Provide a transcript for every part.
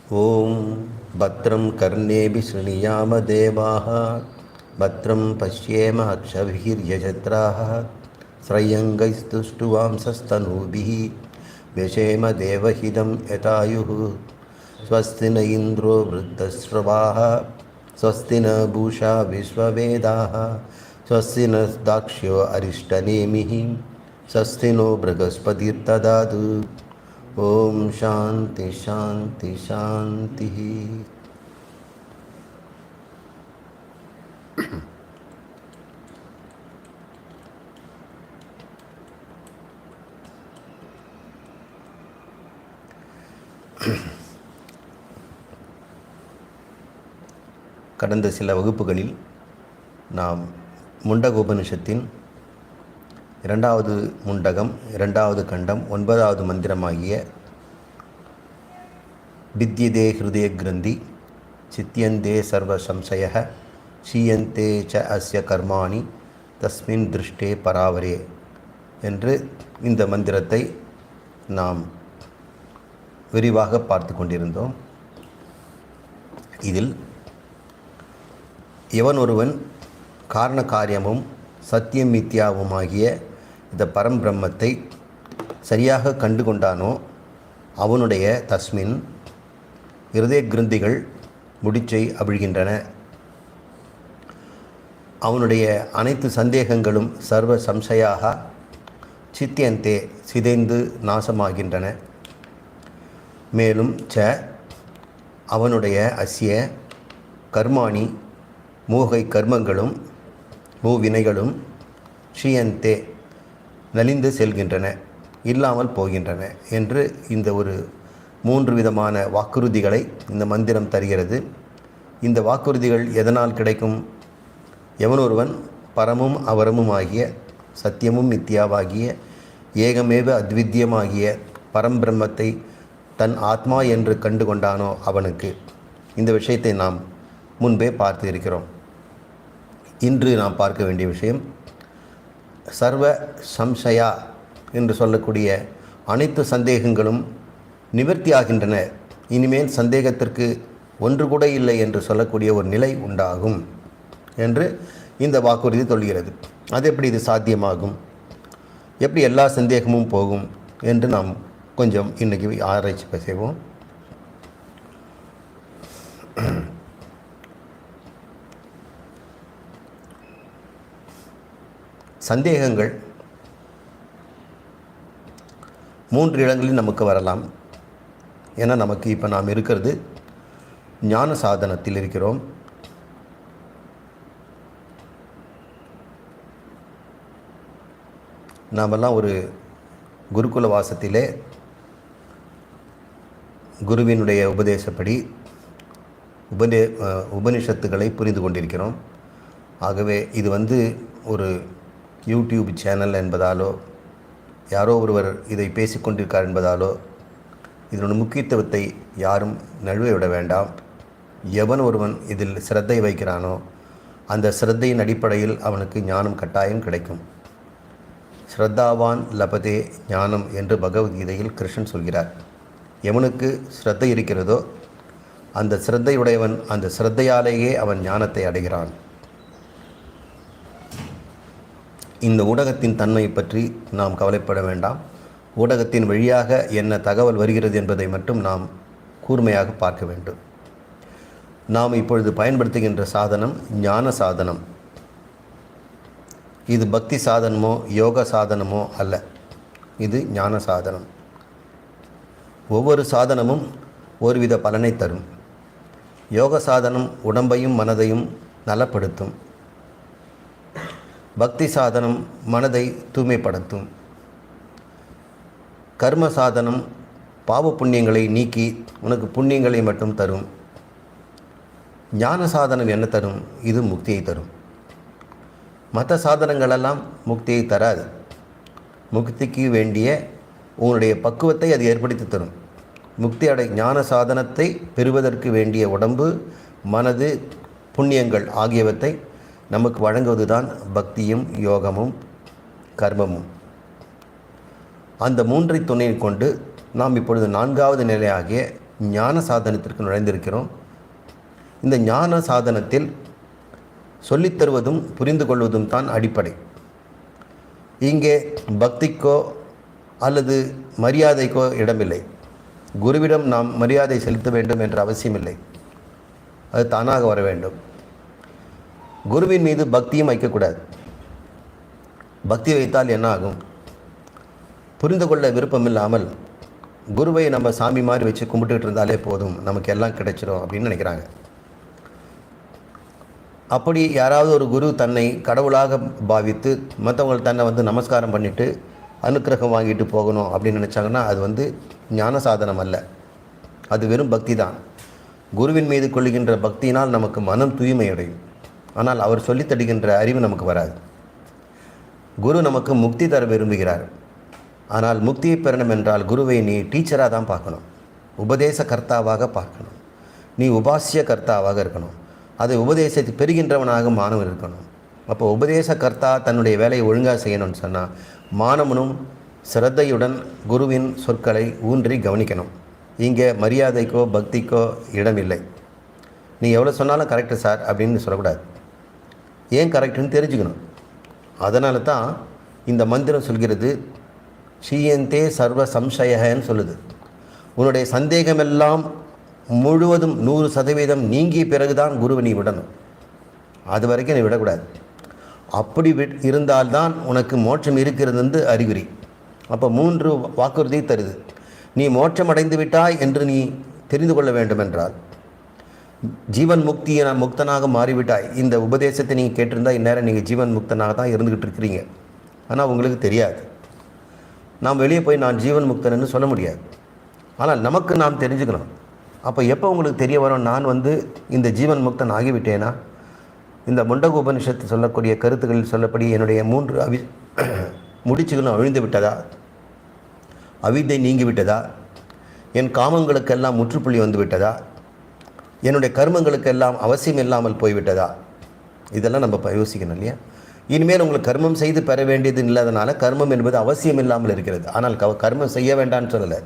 ॐ भद्रं कर्णेभिः शृणुयामदेवाः भद्रं पश्येम अक्षभिर्यजत्राः श्रयङ्गैस्तुष्टुवांसस्तनूभिः व्यशेम देवहितं यतायुः स्वस्ति न इन्द्रो वृद्धश्रवाः स्वस्ति न पूषा विश्ववेदाः स्वस्ति न दाक्ष्यो अरिष्टनेमिः स्वस्ति नो बृहस्पतिर्ददातु ஓம் சாந்தி சாந்தி சாந்தி. கடந்த சில வகுப்புகளில் நாம் முண்டகோபனிஷத்தின் இரண்டாவது முண்டகம், இரண்டாவது கண்டம், 9வது மந்திரமாகிய வித்யதே ஹிருதய கிரந்தி சித்தியந்தே சர்வ சம்சய ஷீயந்தே ச அஸ்ய கர்மாணி தஸ்மின் திருஷ்டே பராவரே என்று இந்த மந்திரத்தை நாம் விரிவாக பார்த்து கொண்டிருந்தோம். இதில் எவன் ஒருவன் காரண காரியமும் சத்தியம் மித்யாவுமாகிய இந்த பரம்பிரம்மத்தை சரியாக கண்டு கொண்டானோ அவனுடைய தஸ்மின் இருதய கிரந்திகள் முடிச்சை அவிழ்கின்றன. அவனுடைய அனைத்து சந்தேகங்களும் சர்வ சம்சயாக சித்தியந்தே சிதைந்து நாசமாகின்றன. மேலும் அவனுடைய அஸ்ய கர்மாணி மூகை கர்மங்களும் மூவினைகளும் ஷீயந்தே நலிந்து செல்கின்றன, இல்லாமல் போகின்றன என்று இந்த ஒரு 3 விதமான வாக்குறுதிகளை இந்த மந்திரம் தருகிறது. இந்த வாக்குறுதிகள் எதனால் கிடைக்கும்? எவனொருவன் பரமும் அவரமும் ஆகிய சத்தியமும் மித்யாவாகிய ஏகமேவ அத்வித்தியமாகிய பரம்பிரம்மத்தை தன் ஆத்மா என்று கண்டு கொண்டானோ அவனுக்கு. இந்த விஷயத்தை நாம் முன்பே பார்த்து இருக்கிறோம். இன்று நாம் பார்க்க வேண்டிய விஷயம் சர்வ சம்சயா என்று சொல்லக்கூடிய அனைத்து சந்தேகங்களும் நிவர்த்தி ஆகின்றன. இனிமேல் சந்தேகத்திற்கு ஒன்று கூட இல்லை என்று சொல்லக்கூடிய ஒரு நிலை உண்டாகும் என்று இந்த வாக்குறுதி சொல்கிறது. அது எப்படி இது சாத்தியமாகும், எப்படி எல்லா சந்தேகமும் போகும் என்று நாம் கொஞ்சம் இன்றைக்கி ஆராய்ச்சி செய்வோம். சந்தேகங்கள் 3 இடங்களில் நமக்கு வரலாம். ஏன்னா நமக்கு இப்போ நாம் இருக்கிறது ஞான சாதனத்தில் இருக்கிறோம். நாமெல்லாம் ஒரு குருகுல வாசத்திலே குருவினுடைய உபதேசப்படி உபனிஷத்துக்களை புரிந்து கொண்டிருக்கிறோம். ஆகவே இது ஒரு யூடியூப் சேனல் என்பதாலோ யாரோ ஒருவர் இதை பேசிக்கொண்டிருக்கார் என்பதாலோ இதனுடைய முக்கியத்துவத்தை யாரும் நழுவ விட வேண்டாம். எவன் ஒருவன் இதில் சிரத்தை வைக்கிறானோ அந்த சிரத்தையின் அடிப்படையில் அவனுக்கு ஞானம் கட்டாயம் கிடைக்கும். ஸ்ரத்தாவான் லபதே ஞானம் என்று பகவத்கீதையில் கிருஷ்ணன் சொல்கிறார். எவனுக்கு ஸ்ரத்தை இருக்கிறதோ அந்த ஸ்ரத்தையுடையவன் அந்த ஸ்ரத்தையாலேயே அவன் ஞானத்தை அடைகிறான். இந்த ஊடகத்தின் தன்மை பற்றி நாம் கவலைப்பட வேண்டாம். ஊடகத்தின் வழியாக என்ன தகவல் வருகிறது என்பதை மட்டும் நாம் கூர்மையாக பார்க்க வேண்டும். நாம் இப்பொழுது பயன்படுத்துகின்ற சாதனம் ஞான சாதனம். இது பக்தி சாதனமோ யோக சாதனமோ அல்ல, இது ஞான சாதனம். ஒவ்வொரு சாதனமும் ஒருவித பலனை தரும். யோக சாதனம் உடம்பையும் மனதையும் நலப்படுத்தும். பக்தி சாதனம் மனதை தூய்மைப்படுத்தும். கர்ம சாதனம் பாவ புண்ணியங்களை நீக்கி உனக்கு புண்ணியங்களை மட்டும் தரும். ஞான சாதனம் என்ன தரும்? இது முக்தியை தரும். மற்ற சாதனங்களெல்லாம் முக்தியை தராது. முக்திக்கு வேண்டிய உன்னுடைய பக்குவத்தை அது ஏற்படுத்தி தரும். ஞான சாதனத்தை பெறுவதற்கு வேண்டிய உடம்பு, மனது, புண்ணியங்கள் ஆகியவற்றை நமக்கு வழங்குவதுதான் பக்தியும் யோகமும் கர்மமும். அந்த 3 துணையை கொண்டு நாம் இப்பொழுது 4வது நிலையாகிய ஞான சாதனத்திற்கு நுழைந்திருக்கிறோம். இந்த ஞான சாதனத்தில் சொல்லித்தருவதும் புரிந்து கொள்வதும் தான் அடிப்படை. இங்கே பக்திக்கோ அல்லது மரியாதைக்கோ இடமில்லை. குருவிடம் நாம் மரியாதை செலுத்த வேண்டும் என்ற அவசியமில்லை. அது தானாக வர வேண்டும். குருவின் மீது பக்தியும் வைக்கக்கூடாது. பக்தி வைத்தால் என்ன ஆகும்? புரிந்து கொள்ள விருப்பமில்லாமல் குருவை நம்ம சாமி மாதிரி வச்சு கும்பிட்டுட்டு இருந்தாலே போதும், நமக்கு எல்லாம் கிடைச்சிடும் அப்படின்னு நினைக்கிறாங்க. அப்படி யாராவது ஒரு குரு தன்னை கடவுளாக பாவித்து மற்றவங்க தன்னை நமஸ்காரம் பண்ணிவிட்டு அனுக்கிரகம் வாங்கிட்டு போகணும் அப்படின்னு நினச்சாங்கன்னா அது ஞான சாதனம் அல்ல, அது வெறும் பக்தி தான். குருவின் மீது கொள்ளுகின்ற பக்தியினால் நமக்கு மனம் தூய்மை அடையும். ஆனால் அவர் சொல்லித் தருகின்ற அறிவு நமக்கு வராது. குரு நமக்கு முக்தி தர விரும்புகிறார். ஆனால் முக்தியை பெறணும் என்றால் குருவை நீ டீச்சராக தான் பார்க்கணும், உபதேச கர்த்தாவாக பார்க்கணும். நீ உபாசிய கர்த்தாவாக இருக்கணும். அதை உபதேசத்தை பெறுகின்றவனாக மாணவன் இருக்கணும். அப்போ உபதேச கர்த்தா தன்னுடைய வேலையை ஒழுங்காக செய்யணும்னு சொன்னால் மாணவனும் சிரத்தையுடன் குருவின் சொற்களை ஊன்றி கவனிக்கணும். இங்கே மரியாதைக்கோ பக்திக்கோ இடமில்லை. நீ எவ்வளோ சொன்னாலும் கரெக்டு சார் அப்படின்னு சொல்லக்கூடாது. ஏன் கரெக்டுன்னு தெரிஞ்சுக்கணும். அதனால தான் இந்த மந்திரம் சொல்கிறது, ஷீயந்தே சர்வ சம்சயன்னு சொல்லுது. உன்னுடைய சந்தேகமெல்லாம் முழுவதும் 100% நீங்கிய பிறகுதான் குருவை நீ விடணும். அது வரைக்கும் நீ விடக்கூடாது. அப்படி இருந்தால்தான் உனக்கு மோட்சம் இருக்கிறது என்று அறிகுறி. அப்போ 3 வாக்குறுதி தருது. நீ மோட்சம் அடைந்து விட்டாய் என்று நீ தெரிந்து கொள்ள வேண்டுமென்றால், ஜீவன் முக்தனாக மாறிவிட்டாய். இந்த உபதேசத்தை நீங்கள் கேட்டிருந்தால் இந்நேரம் நீங்கள் ஜீவன் முக்தனாக தான் இருந்துக்கிட்டு இருக்கிறீங்க. ஆனால் உங்களுக்கு தெரியாது. நாம் வெளியே போய் நான் ஜீவன் முக்தன்னு சொல்ல முடியாது. ஆனால் நமக்கு நாம் தெரிஞ்சுக்கணும். அப்போ எப்போ உங்களுக்கு தெரிய வரும், நான் இந்த ஜீவன் முக்தன் ஆகிவிட்டேனா? இந்த முண்டக உபனிஷத்து சொல்லக்கூடிய கருத்துக்களில் சொல்லப்படி என்னுடைய 3 முடிச்சுகளும் அழிந்து விட்டதா? அவித்தை நீங்கிவிட்டதா? என் காமங்களுக்கெல்லாம் முற்றுப்புள்ளி வந்து விட்டதா? என்னுடைய கர்மங்களுக்கெல்லாம் அவசியம் இல்லாமல் போய்விட்டதா? இதெல்லாம் நம்ம யோசிக்கணும் இல்லையா? இனிமேல் உங்களுக்கு கர்மம் செய்து பெற வேண்டியது இல்லாதனால கர்மம் என்பது அவசியம் இல்லாமல் இருக்கிறது. ஆனால் கர்மம் செய்ய வேண்டான்னு சொல்லலை.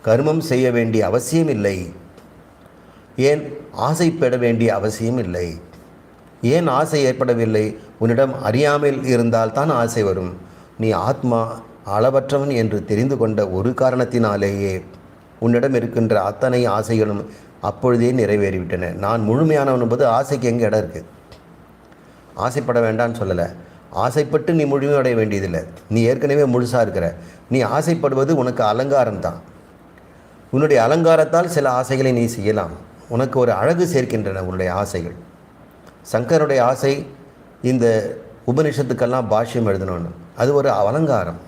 கர்மம் செய்ய வேண்டிய அவசியம் இல்லை. ஏன் ஆசைப்பட வேண்டிய அவசியம் இல்லை. ஏன் ஆசை ஏற்படவில்லை? உன்னிடம் அறியாமல் இருந்தால் தான் ஆசை வரும். நீ ஆத்மா அளவற்றவன் என்று தெரிந்து கொண்ட ஒரு காரணத்தினாலேயே உன்னிடம் இருக்கின்ற அத்தனை ஆசைகளும் அப்பொழுதே நிறைவேறிவிட்டன. நான் முழுமையானவன் என்பது ஆசைக்கு எங்கே இடம் இருக்குது? ஆசைப்பட வேண்டான்னு சொல்லலை. ஆசைப்பட்டு நீ முழுமையடைய வேண்டியதில்லை. நீ ஏற்கனவே முழுசாக இருக்கிற. நீ ஆசைப்படுவது உனக்கு அலங்காரம் தான். உன்னுடைய அலங்காரத்தால் சில ஆசைகளை நீ செய்யலாம். உனக்கு ஒரு அழகு சேர்க்கின்றன உன்னுடைய ஆசைகள். சங்கருடைய ஆசை இந்த உபனிஷத்துக்கெல்லாம் பாஷ்யம் எழுதணும்னு, அது ஒரு அலங்காரம்.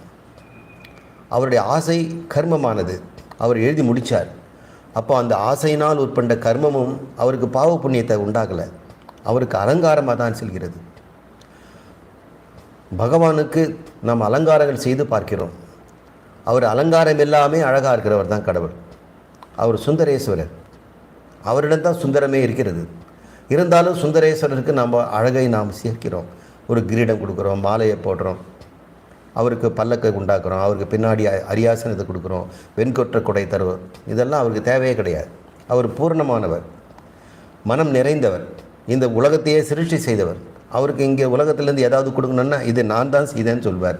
அவருடைய ஆசை கர்மமானது. அவர் எழுதி முடித்தார். அப்போ அந்த ஆசையினால் உட்பட்ட கர்மமும் அவருக்கு பாவ புண்ணியத்தை உண்டாகலை, அவருக்கு அலங்காரமாக தான் செல்கிறது. பகவானுக்கு நாம் அலங்காரங்கள் செய்து பார்க்கிறோம். அவர் அலங்காரம் எல்லாமே அழகாக இருக்கிறவர் தான் கடவுள். அவர் சுந்தரேஸ்வரர். அவரிடம்தான் சுந்தரமே இருக்கிறது. இருந்தாலும் சுந்தரேஸ்வரருக்கு நம்ம அழகை நாம் சேர்க்கிறோம். ஒரு கிரீடம் கொடுக்குறோம், மாலையை போடுறோம், அவருக்கு பல்லக்கை உண்டாக்குறோம், அவருக்கு பின்னாடி அரியாசனத்தை கொடுக்குறோம், வெண்கொற்ற கொடை தருவோம். இதெல்லாம் அவருக்கு தேவையே கிடையாது. அவர் பூர்ணமானவர், மனம் நிறைந்தவர், இந்த உலகத்தையே சிருஷ்டி செய்தவர். அவருக்கு இங்கே உலகத்திலேருந்து ஏதாவது கொடுக்கணுன்னா இது நான் தான் செய்தேன்னு சொல்வார்.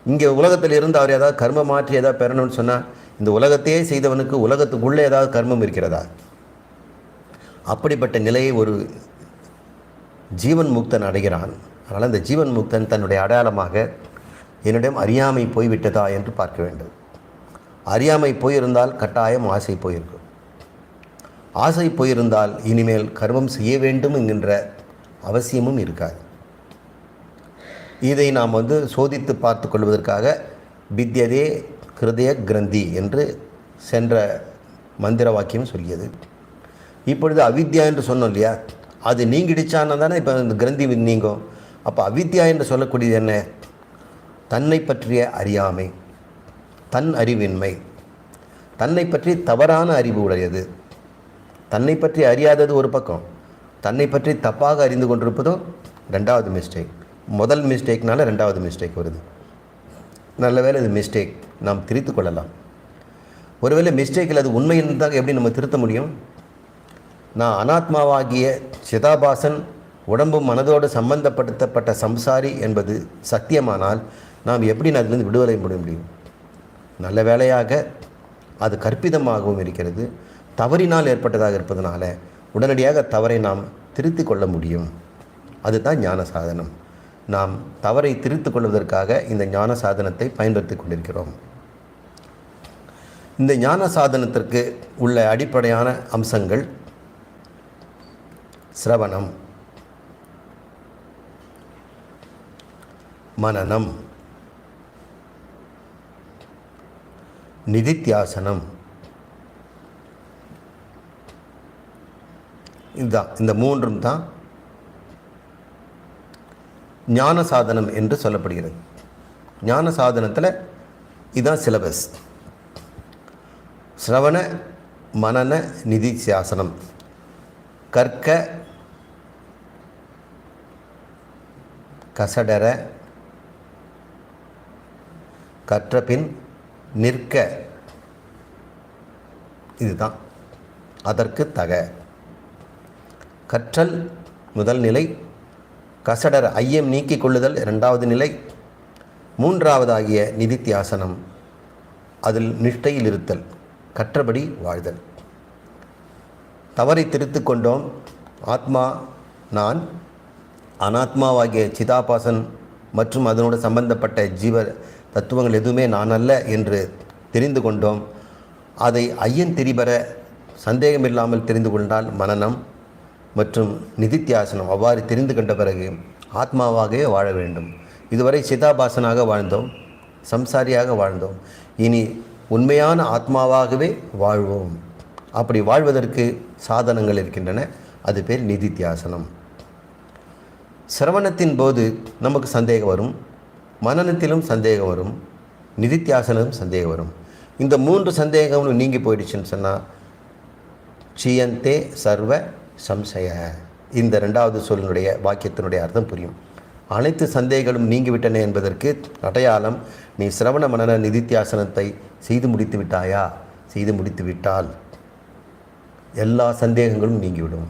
இங்கே உலகத்தில் இருந்து அவர் ஏதாவது கர்மம் மாற்றி ஏதாவது பெறணும்னு சொன்னால், இந்த உலகத்தையே செய்தவனுக்கு உலகத்துக்குள்ளே ஏதாவது கர்மம் இருக்கிறதா? அப்படிப்பட்ட நிலையை ஒரு ஜீவன் முக்தன் அடைகிறான். அதனால் அந்த ஜீவன் முக்தன் தன்னுடைய அடையாளமாக என்னிடம் அறியாமை போய்விட்டதா என்று பார்க்க வேண்டும். அறியாமை போயிருந்தால் கட்டாயம் ஆசை போயிருக்கும். ஆசை போயிருந்தால் இனிமேல் கர்மம் செய்ய வேண்டும் என்கின்ற அவசியமும் இருக்காது. இதை நாம் சோதித்து பார்த்து கொள்வதற்காக வித்யதே கிருதய கிரந்தி என்று சென்ற மந்திர வாக்கியம் சொல்லியது. இப்பொழுது அவித்யா என்று சொன்னோம் இல்லையா, அது நீங்கிடுச்சான்னு தானே இப்போ இந்த கிரந்தி நீங்கும். அப்போ அவித்யா என்று சொல்லக்கூடியது என்ன? தன்னை பற்றிய அறியாமை, தன் அறிவின்மை, தன்னை பற்றி தவறான அறிவு உடையது. தன்னை பற்றி அறியாதது ஒரு பக்கம், தன்னை பற்றி தப்பாக அறிந்து கொண்டிருப்பதும் ரெண்டாவது மிஸ்டேக். முதல் மிஸ்டேக்னால ரெண்டாவது மிஸ்டேக் வருது. நல்ல வேளை இது மிஸ்டேக், நாம் திரித்து கொள்ளலாம். ஒருவேளை மிஸ்டேக்கில் அது உண்மை இருந்தால் எப்படி நம்ம திருத்த முடியும்? நான் அனாத்மாவாகிய சிதாபாசன் உடம்பும் மனதோடு சம்பந்தப்படுத்தப்பட்ட சம்சாரி என்பது சத்தியமானால் நாம் எப்படி அதிலிருந்து விடுதலை முடிய முடியும்? நல்ல வேளையாக அது கற்பிதமாகவும் இருக்கிறது. தவறினால் ஏற்பட்டதாக இருப்பதனால உடனடியாக தவறை நாம் திருத்திக் கொள்ள முடியும். அதுதான் ஞான சாதனம். நாம் தவறை திருத்திக் கொள்வதற்காக இந்த ஞான சாதனத்தை பயன்படுத்தி கொண்டிருக்கிறோம். இந்த ஞான சாதனத்திற்கு உள்ள அடிப்படையான அம்சங்கள் சிரவணம், மனனம், நிதித்தியாசனம். இதுதான், இந்த மூன்றும் தான் ஞான சாதனம் என்று சொல்லப்படுகிறது. ஞான சாதனத்தில் இதுதான் சிலபஸ். சிரவண, மனன, நிதித்தியாசனம். கற்க, கசடர, கற்றபின் நிற்க. இதுதான் அதற்கு தக. கற்றல் முதல் நிலை, கசடர ஐயம் நீக்கிக் கொள்ளுதல் இரண்டாவது நிலை, மூன்றாவதாகிய நிதித்தியாசனம் அதில் நிஷ்டையில் இருத்தல், கற்றபடி வாழ்தல். தவறை திருத்து கொண்டோம். ஆத்மா நான், அனாத்மாவாகிய சிதாபாசன் மற்றும் அதனோடு சம்பந்தப்பட்ட ஜீவ தத்துவங்கள் எதுவுமே நான் அல்ல என்று தெரிந்து கொண்டோம். அதை ஐயன் திரிபர சந்தேகமில்லாமல் தெரிந்து கொண்டால் மனனம் மற்றும் நிதித்தியாசனம். அவ்வாறு தெரிந்து கொண்ட பிறகு ஆத்மாவாகவே வாழ வேண்டும். இதுவரை சிதாபாசனாக வாழ்ந்தோம், சம்சாரியாக வாழ்ந்தோம். இனி உண்மையான ஆத்மாவாகவே வாழ்வோம். அப்படி வாழ்வதற்கு சாதனங்கள் இருக்கின்றன. அது பேர் நிதித்தியாசனம். சிரவணத்தின் போது நமக்கு சந்தேகம் வரும், மனனத்திலும் சந்தேகம் வரும், நிதித்தியாசனமும் சந்தேகம் வரும். இந்த மூன்று சந்தேகங்களும் நீங்கி போயிடுச்சுன்னு சொன்னால் சியந்தே சர்வ சம்சய, இந்த ரெண்டாவது சொல்லினுடைய வாக்கியத்தினுடைய அர்த்தம் புரியும். அனைத்து சந்தேகங்களும் நீங்கிவிட்டன என்பதற்கு அடையாளம், நீ சிரவண மனன நிதித்தியாசனத்தை செய்து முடித்து விட்டாயா? செய்து முடித்து விட்டால் எல்லா சந்தேகங்களும் நீங்கிவிடும்.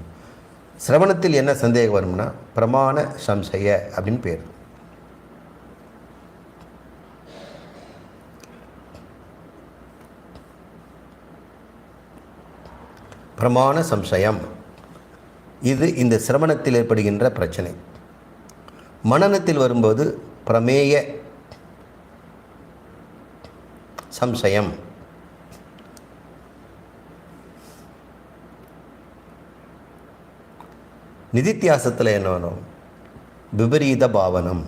சிரவணத்தில் என்ன சந்தேகம் வரும்னா பிரமாண சம்சய அப்படின்னு பேர். பிரமாண சம்சயம், இது இந்த சிரவணத்தில் ஏற்படுகின்ற பிரச்சனை. மனனத்தில் வரும்போது பிரமேய சம்சயம். நிதித்தியாசத்தில் என்ன வரும்? விபரீத பாவனம்.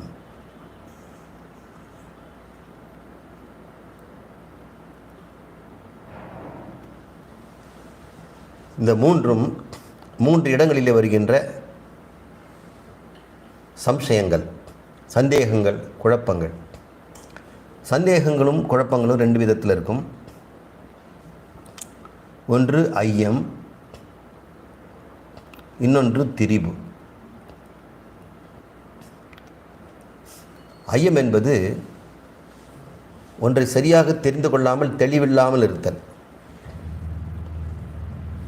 இந்த மூன்று இடங்களிலே வருகின்ற சம்சயங்கள், சந்தேகங்கள், குழப்பங்கள். சந்தேகங்களும் குழப்பங்களும் ரெண்டு விதத்தில் இருக்கும். ஒன்று ஐயம், இன்னொன்று திரிபு. ஐயம் என்பது ஒன்றை சரியாக தெரிந்து கொள்ளாமல் தெளிவில்லாமல் இருத்தல்.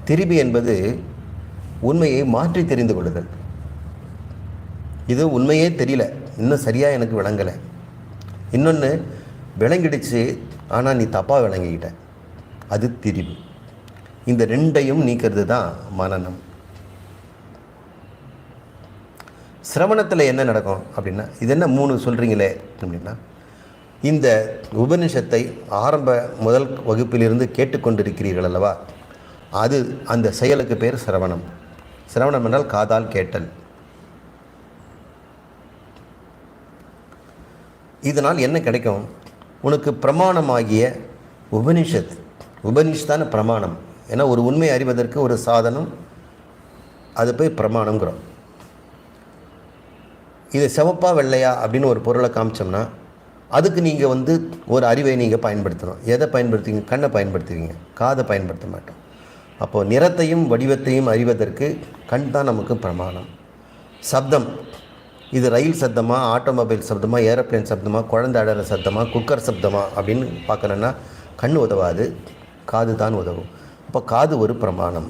திரிபு என்பது உண்மையை மாற்றி தெரிந்து கொள்ளுதல். இது உண்மையே தெரியல, இன்னும் சரியாக எனக்கு விளங்கலை. இன்னொன்று விளங்கிடுச்சு, ஆனால் நீ தப்பாக விளங்கிக்கிட்ட, அது திரிபு. இந்த ரெண்டையும் நீக்கிறது தான் மனனம். சிரவணத்தில் என்ன நடக்கும் அப்படின்னா, இது என்ன மூணு சொல்கிறீங்களே அப்படின்னா, இந்த உபனிஷத்தை ஆரம்ப முதல் வகுப்பிலிருந்து கேட்டுக்கொண்டிருக்கிறீர்கள் அல்லவா, அது அந்த செயலுக்கு பேர் சிரவணம். சிரவணம் என்றால் காதால் கேட்டல். இதனால் என்ன கிடைக்கும்? உனக்கு பிரமாணமாகிய உபனிஷத்தான பிரமாணம். ஏன்னா ஒரு உண்மை அறிவதற்கு ஒரு சாதனம், அது போய் பிரமாணங்கிறோம். இது சிவப்பா வெள்ளையா அப்படின்னு ஒரு பொருளை காமிச்சோம்னா அதுக்கு நீங்கள் ஒரு அறிவை நீங்கள் பயன்படுத்தணும். எதை பயன்படுத்துவீங்க? கண்ணை பயன்படுத்துவீங்க, காதை பயன்படுத்த மாட்டோம். அப்போது நிறத்தையும் வடிவத்தையும் அறிவதற்கு கண் தான் நமக்கு பிரமாணம். சப்தம், இது ரயில் சப்தமா, ஆட்டோமொபைல் சப்தமா, ஏரோப்ளேன் சப்தமா, குழந்தை அழற சப்தமா, குக்கர் சப்தமா அப்படின்னு பார்க்கணுன்னா கண் உதவாது. காது தான் உதவும். இப்போ காது ஒரு பிரமாணம்.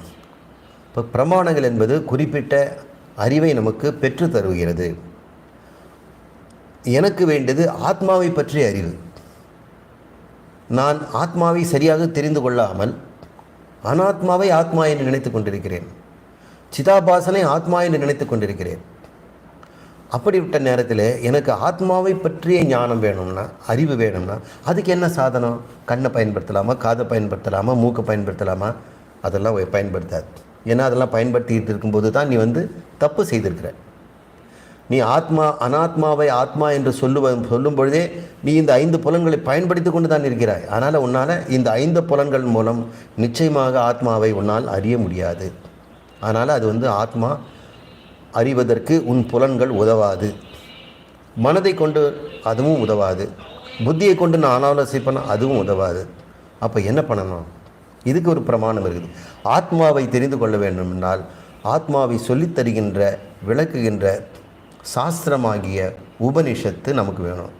இப்போ பிரமாணங்கள் என்பது குறிப்பிட்ட அறிவை நமக்கு பெற்று தருகிறது. எனக்கு வேண்டியது ஆத்மாவை பற்றிய அறிவு. நான் ஆத்மாவை சரியாக தெரிந்து கொள்ளாமல் அனாத்மாவை ஆத்மா என்று நினைத்து கொண்டிருக்கிறேன். சிதாபாசனை ஆத்மா என்று நினைத்து கொண்டிருக்கிறேன். அப்படிப்பட்ட நேரத்தில் எனக்கு ஆத்மாவை பற்றிய ஞானம் வேணும்னா, அறிவு வேணும்னா, அதுக்கு என்ன சாதனம்? கண்ணை பயன்படுத்தலாமா, காதை பயன்படுத்தலாமா, மூக்கை பயன்படுத்தலாமா? அதெல்லாம் பயன்படுத்தாது. ஏன்னா அதெல்லாம் பயன்படுத்திகிட்டு இருக்கும்போது தான் நீ தப்பு செய்திருக்கிற. நீ அனாத்மாவை ஆத்மா என்று சொல்லும் பொழுதே நீ இந்த 5 புலன்களை பயன்படுத்தி கொண்டு தான் இருக்கிறாய். அதனால் உன்னால் இந்த 5 புலன்கள் மூலம் நிச்சயமாக ஆத்மாவை உன்னால் அறிய முடியாது. அதனால் அது ஆத்மா அறிவதற்கு உன் புலன்கள் உதவாது. மனதை கொண்டு அதுவும் உதவாது. புத்தியை கொண்டு நான் ஆலோசனை பண்ண அதுவும் உதவாது. அப்போ என்ன பண்ணணும்? இதுக்கு ஒரு பிரமாணம் இருக்குது. ஆத்மாவை தெரிந்து கொள்ள வேண்டுமென்றால் ஆத்மாவை சொல்லித் தருகின்ற, விளக்குகின்ற சாஸ்திரமாகிய உபனிஷத்து நமக்கு வேணும்.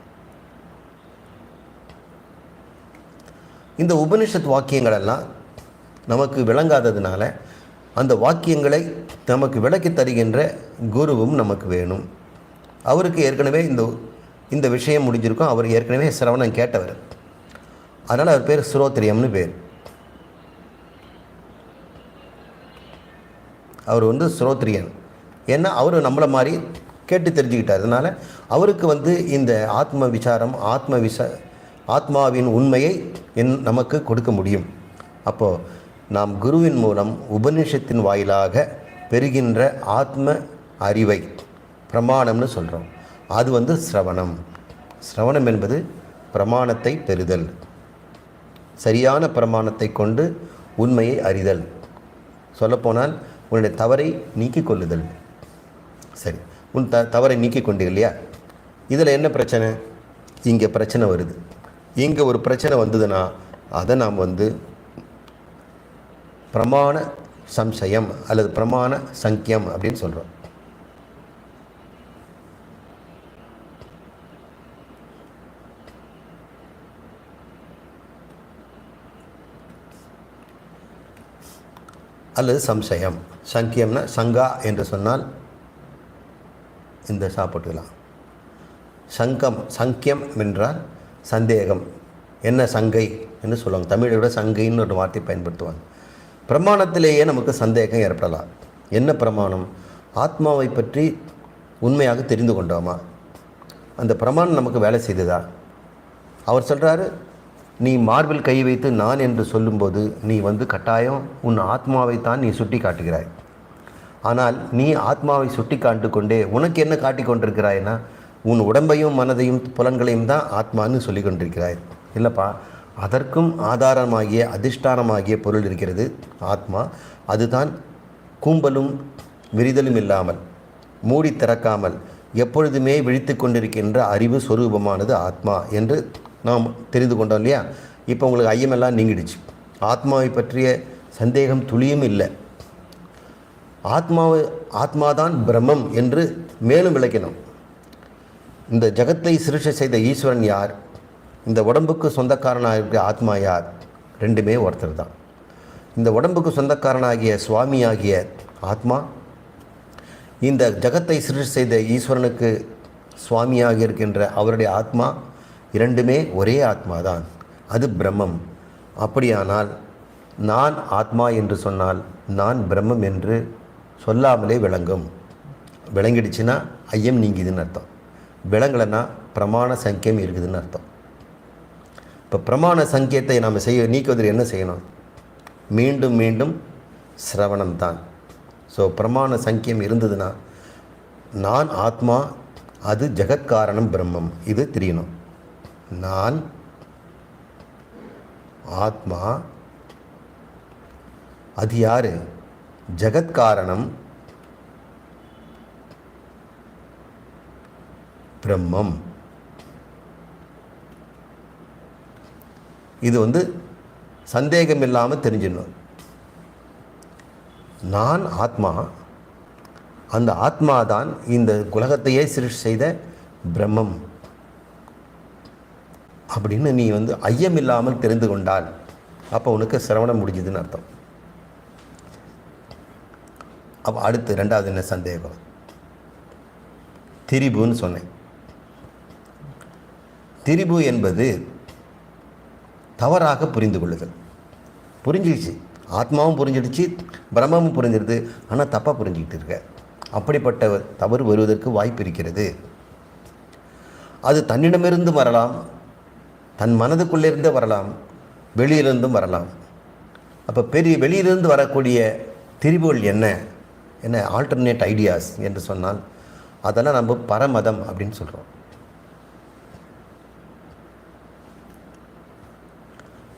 இந்த உபனிஷத் வாக்கியங்களெல்லாம் நமக்கு விளங்காததுனால அந்த வாக்கியங்களை நமக்கு விளக்கி தருகின்ற குருவும் நமக்கு வேணும். அவருக்கு ஏற்கனவே இந்த விஷயம் முடிஞ்சிருக்கும். அவர் ஏற்கனவே சிரவணம் கேட்டவர். அதனால் அவர் பேர் ஸ்ரோத்ரியம்னு பேர். அவர் ஸ்ரோத்ரியன். ஏன்னா அவர் நம்மளை மாதிரி கேட்டு தெரிஞ்சுக்கிட்டார். அதனால் அவருக்கு இந்த ஆத்ம விசாரம், ஆத்மாவின் உண்மையை நமக்கு கொடுக்க முடியும். அப்போது நாம் குருவின் மூலம் உபநிஷத்தின் வாயிலாக பெறுகின்ற ஆத்ம அறிவை பிரமாணம்னு சொல்கிறோம். அது சிரவணம். சிரவணம் என்பது பிரமாணத்தை பெறுதல், சரியான பிரமாணத்தை கொண்டு உண்மையை அறிதல். சொல்லப்போனால் உன்னுடைய தவறை நீக்கிக் கொள்ளுதல். சரி, உன் தவறை நீக்கிக் கொண்டு இல்லையா? இதில் என்ன பிரச்சனை? இங்கே பிரச்சனை வருது. இங்கே ஒரு பிரச்சனை வந்ததுன்னா அதை நாம் பிரமாண சம்சயம் அல்லது பிரமாண சங்கியம் அப்படின்னு சொல்கிறோம். அல்லது சம்சயம். சங்கியம்னா சங்கா என்று சொன்னால் இந்த சாப்பிட்டுக்கலாம். சங்கியம் என்றால் சந்தேகம். என்ன சங்கை என்று சொல்லுவாங்க. தமிழோட சங்கைன்னு ஒரு வார்த்தை பயன்படுத்துவாங்க. பிரமாணத்திலேயே நமக்கு சந்தேகம் ஏற்படலாம். என்ன பிரமாணம்? ஆத்மாவை பற்றி உண்மையாக தெரிந்து கொண்டோமா? அந்த பிரமாணம் நமக்கு வேலை செய்ததா? அவர் சொல்கிறாரு, நீ மார்பில் கை வைத்து நான் என்று சொல்லும்போது நீ கட்டாயம் உன் ஆத்மாவை தான் நீ சுட்டி காட்டுகிறாய். ஆனால் நீ ஆத்மாவை சுட்டி காட்டு கொண்டே உனக்கு என்ன காட்டி கொண்டிருக்கிறாய்னா உன் உடம்பையும் மனதையும் புலன்களையும் தான் ஆத்மான்னு சொல்லி கொண்டிருக்கிறாய். இல்லைப்பா, அதற்கும் ஆதாரமாகிய அதிஷ்டானமாகிய பொருள் இருக்கிறது ஆத்மா. அதுதான் கூம்பலும் விரிதலும் இல்லாமல், மூடி திறக்காமல் எப்பொழுதுமே விழித்து கொண்டிருக்கின்ற அறிவு சொரூபமானது ஆத்மா என்று நாம் தெரிந்து கொண்டோம் இல்லையா? இப்போ உங்களுக்கு ஐயமெல்லாம் நீங்கிடுச்சு. ஆத்மாவை பற்றிய சந்தேகம் துளியும் இல்லை. ஆத்மாதான் பிரம்மம் என்று மேலும் விளக்கினோம். இந்த ஜகத்தை சிருஷ்டி செய்த ஈஸ்வரன் யார்? இந்த உடம்புக்கு சொந்தக்காரனாக இருக்கிற ஆத்மா யார்? ரெண்டுமே ஒருத்தர் தான். இந்த உடம்புக்கு சொந்தக்காரனாகிய சுவாமியாகிய ஆத்மா இந்த ஜகத்தை சிருஷ்டி செய்த ஈஸ்வரனுக்கு சுவாமியாக இருக்கின்ற அவருடைய ஆத்மா, இரண்டுமே ஒரே ஆத்மா தான். அது பிரம்மம். அப்படியானால் நான் ஆத்மா என்று சொன்னால் நான் பிரம்மம் என்று சொல்லாமலே விளங்கும். விளங்கிடுச்சுன்னா ஐயம் நீங்கிதுன்னு அர்த்தம். விளங்கலைன்னா பிரமாண சங்கியம் இருக்குதுன்னு அர்த்தம். இப்போ பிரமாண சங்கியத்தை நாம் நீக்குவதற்கு என்ன செய்யணும்? மீண்டும் மீண்டும் சிரவணம் தான். ஸோ பிரமாண சங்கியம் இருந்ததுன்னா நான் ஆத்மா, அது ஜெகத்காரணம் பிரம்மம், இது தெரியணும். நான் ஆத்மா, அது யார்? ஜெகத்காரணம் பிரம்மம். இது சந்தேகம் இல்லாமல் தெரிஞ்சிடணும். நான் ஆத்மா, அந்த ஆத்மா தான் இந்த உலகத்தையே சிருஷ்டி செய்த பிரம்மம் அப்படின்னு நீ ஐயம் இல்லாமல் தெரிந்து கொண்டால் அப்போ உனக்கு சிரவணம் முடிஞ்சுதுன்னு அர்த்தம். அப்போ அடுத்து ரெண்டாவது என்ன சந்தேகம்? திரிபுன்னு சொன்னேன். திரிபு என்பது தவறாக புரிந்து கொள்ளுதல். புரிஞ்சிடுச்சு, ஆத்மாவும் புரிஞ்சிடுச்சு, பிரம்மமும் புரிஞ்சிடுது, ஆனால் தப்பாக புரிஞ்சுக்கிட்டு இருக்க. அப்படிப்பட்ட தவறு வருவதற்கு வாய்ப்பு இருக்கிறது. அது தன்னிடமிருந்து வரலாம், தன் மனதுக்குள்ளேருந்து வரலாம், வெளியிலிருந்தும் வரலாம். அப்போ வெளியிலிருந்து வரக்கூடிய திரிபுகள் என்ன ஆல்டர்னேட் ஐடியாஸ் என்று சொன்னால் அதெல்லாம் நம்ம பரமதம் அப்படின்னு சொல்கிறோம்.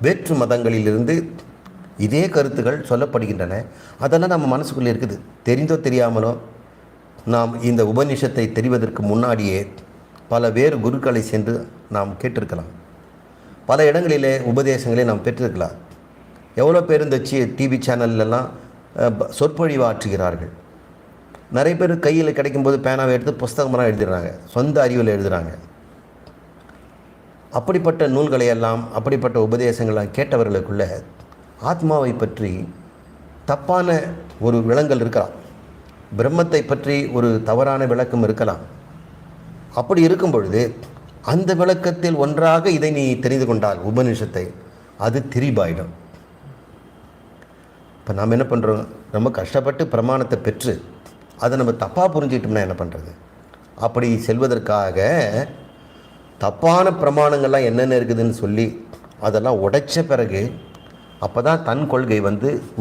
வேற்று மதங்களிலிருந்து இதே கருத்துக்கள் சொல்லப்படுகின்றன. அதெல்லாம் நம்ம மனசுக்குள்ளே இருக்குது. தெரிந்தோ தெரியாமலோ நாம் இந்த உபநிஷத்தை தெரிவதற்கு முன்னாடியே பல வேறு குருக்களை சென்று நாம் கேட்டிருக்கலாம். பல இடங்களிலே உபதேசங்களை நாம் பெற்றிருக்கலாம். எவ்வளோ பேர் இந்த டிவி சேனல்லாம் சொற்பொழிவு ஆற்றுகிறார்கள். நிறைய பேர் கையில் கிடைக்கும்போது பேனாவை எடுத்து புஸ்தகமெல்லாம் எழுதுகிறாங்க, சொந்த அறிவில் எழுதுகிறாங்க. அப்படிப்பட்ட நூல்களை எல்லாம், அப்படிப்பட்ட உபதேசங்கள்லாம் கேட்டவர்களுக்குள்ள ஆத்மாவை பற்றி தப்பான ஒரு விளங்கல் இருக்கலாம், பிரம்மத்தை பற்றி ஒரு தவறான விளக்கம் இருக்கலாம். அப்படி இருக்கும் பொழுது அந்த விளக்கத்தில் ஒன்றாக இதை நீ தெரிந்து கொண்டால் உபநிஷத்தை, அது திரிபாயிடும். இப்போ நாம் என்ன பண்ணுறோம்? ரொம்ப கஷ்டப்பட்டு பிரமாணத்தை பெற்று அதை நம்ம தப்பாக புரிஞ்சுக்கிட்டோம்னா என்ன பண்ணுறது? அப்படி செல்வதற்காக தப்பான பிரமாணங்கள்லாம் என்னென்ன இருக்குதுன்னு சொல்லி அதெல்லாம் உடைச்ச பிறகு அப்போ தான் தன் கொள்கை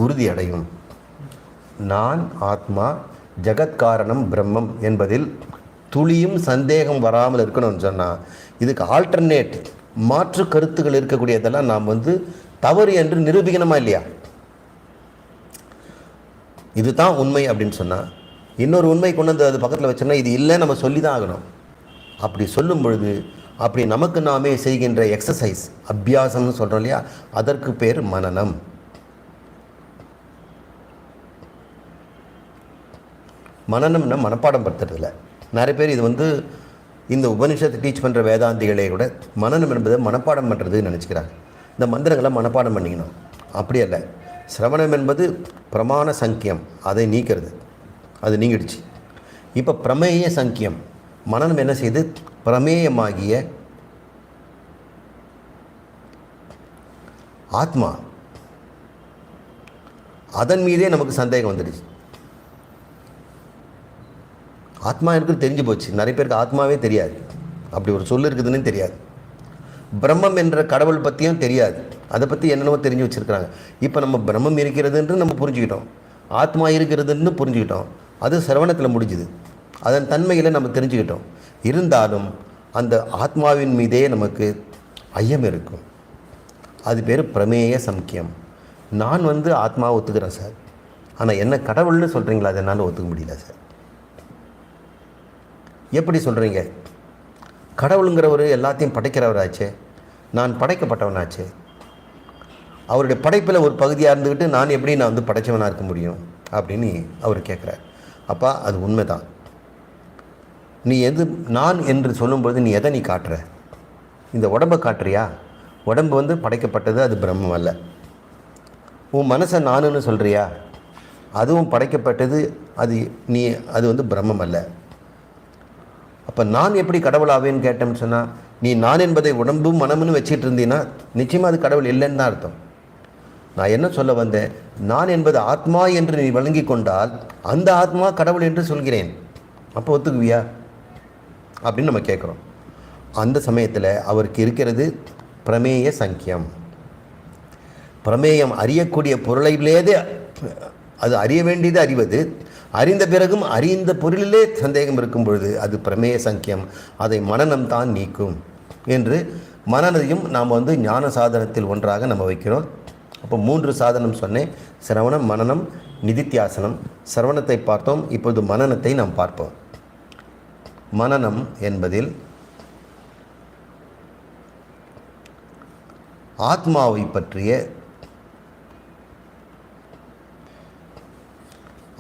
உறுதி அடையும். நான் ஆத்மா, ஜகத்காரணம் பிரம்மம் என்பதில் துளியும் சந்தேகம் வராமல் இருக்கணும்னு சொன்னால் இதுக்கு ஆல்டர்னேட் மாற்று கருத்துக்கள் இருக்கக்கூடியதெல்லாம் நாம் தவறு என்று நிரூபிக்கணுமா இல்லையா? இதுதான் உண்மை அப்படின்னு சொன்னால் இன்னொரு உண்மை கொண்டு அது பக்கத்தில் வச்சோம்னா இது இல்லை நம்ம சொல்லி தான் ஆகணும். அப்படி சொல்லும் பொழுது அப்படி நமக்கு நாமே செய்கின்ற எக்ஸசைஸ், அபியாசம்னு சொல்கிறோம் இல்லையா, அதற்கு பேர் மனனம். மனனம்னா மனப்பாடம் படுத்துறதில்ல. நிறைய பேர் இது இந்த உபனிஷத்தை டீச் பண்ணுற வேதாந்திகளே கூட மனனம் என்பதை மனப்பாடம் பண்ணுறதுன்னு நினச்சிக்கிறாங்க. இந்த மந்திரங்களை மனப்பாடம் பண்ணிக்கணும். அப்படி அல்ல. சிரவணம் என்பது பிரமாண சங்கியம், அதை நீக்கிறது. அது நீங்கிடுச்சு. இப்போ பிரமேய சங்கியம், மனனம் என்ன செய்து பிரமேயமாகிய ஆத்மா, அதன் மீதே நமக்கு சந்தேகம் வந்துடுச்சு. ஆத்மா எனக்கு தெரிஞ்சு போச்சு. நிறைய பேருக்கு ஆத்மாவே தெரியாது, அப்படி ஒரு சொல் இருக்குதுன்னு தெரியாது. பிரம்மம் என்ற கடவுள் பற்றியும் தெரியாது. அதை பற்றி என்னென்னவோ தெரிஞ்சு வச்சுருக்கிறாங்க. இப்போ நம்ம பிரம்மம் இருக்கிறதுன்னு நம்ம புரிஞ்சுக்கிட்டோம், ஆத்மா இருக்கிறதுன்னு புரிஞ்சுக்கிட்டோம். அது சிரவணத்தில் முடிஞ்சுது. அதன் தன்மையில் நம்ம தெரிஞ்சுக்கிட்டோம். இருந்தாலும் அந்த ஆத்மாவின் மீதே நமக்கு ஐயம் இருக்கும். அது பேர் பிரமேய சம்கியம். நான் ஆத்மாவை ஒத்துக்கிறேன் சார், ஆனால் என்ன கடவுள்னு சொல்கிறீங்களா? அதை என்னால் ஒத்துக்க முடியல சார். எப்படி சொல்கிறீங்க? கடவுளுங்கிறவர் எல்லாத்தையும் படைக்கிறவராச்சே, நான் படைக்கப்பட்டவனாச்சே. அவருடைய படைப்பில் ஒரு பகுதியாக இருந்துக்கிட்டு நான் எப்படி படைச்சவனாக இருக்க முடியும் அப்படின்னு அவர் கேட்குறார். அப்பா அது உண்மைதான். நீ நான் என்று சொல்லும்போது நீ எதை காட்டுற? இந்த உடம்பை காட்டுறியா? உடம்பு படைக்கப்பட்டது, அது பிரம்மம் அல்ல. உன் மனசை நானுன்னு சொல்கிறியா? அதுவும் படைக்கப்பட்டது, அது பிரம்மம் அல்ல. அப்போ நான் எப்படி கடவுளாவேன்னு கேட்டேன்னு சொன்னால், நீ நான் என்பதை உடம்பும் மனமுன்னு வச்சுட்டு இருந்தீன்னா நிச்சயமாக அது கடவுள் இல்லைன்னு தான் அர்த்தம். நான் என்ன சொல்ல வந்தேன்? நான் என்பது ஆத்மா என்று நீ வழங்கி கொண்டால் அந்த ஆத்மா கடவுள் என்று சொல்கிறேன், அப்போ ஒத்துக்குவியா அப்படின்னு நம்ம கேட்குறோம். அந்த சமயத்தில் அவருக்கு இருக்கிறது பிரமேய சங்கியம். பிரமேயம் அறியக்கூடிய பொருளையிலேயே அது அறிய வேண்டியது அறிவது, அறிந்த பிறகும் அறிந்த பொருளிலே சந்தேகம் இருக்கும் பொழுது அது பிரமேய சங்கியம். அதை மனனம் தான் நீக்கும் என்று மனதையும் நாம் ஞான சாதனத்தில் ஒன்றாக நம்ம வைக்கிறோம். அப்போ 3 சாதனம் சொன்னேன்: சிரவணம், மனனம், நிதித்தியாசனம். சிரவணத்தை பார்த்தோம், இப்போது மனனத்தை நாம் பார்ப்போம். மனனம் என்பதில் ஆத்மாவை பற்றிய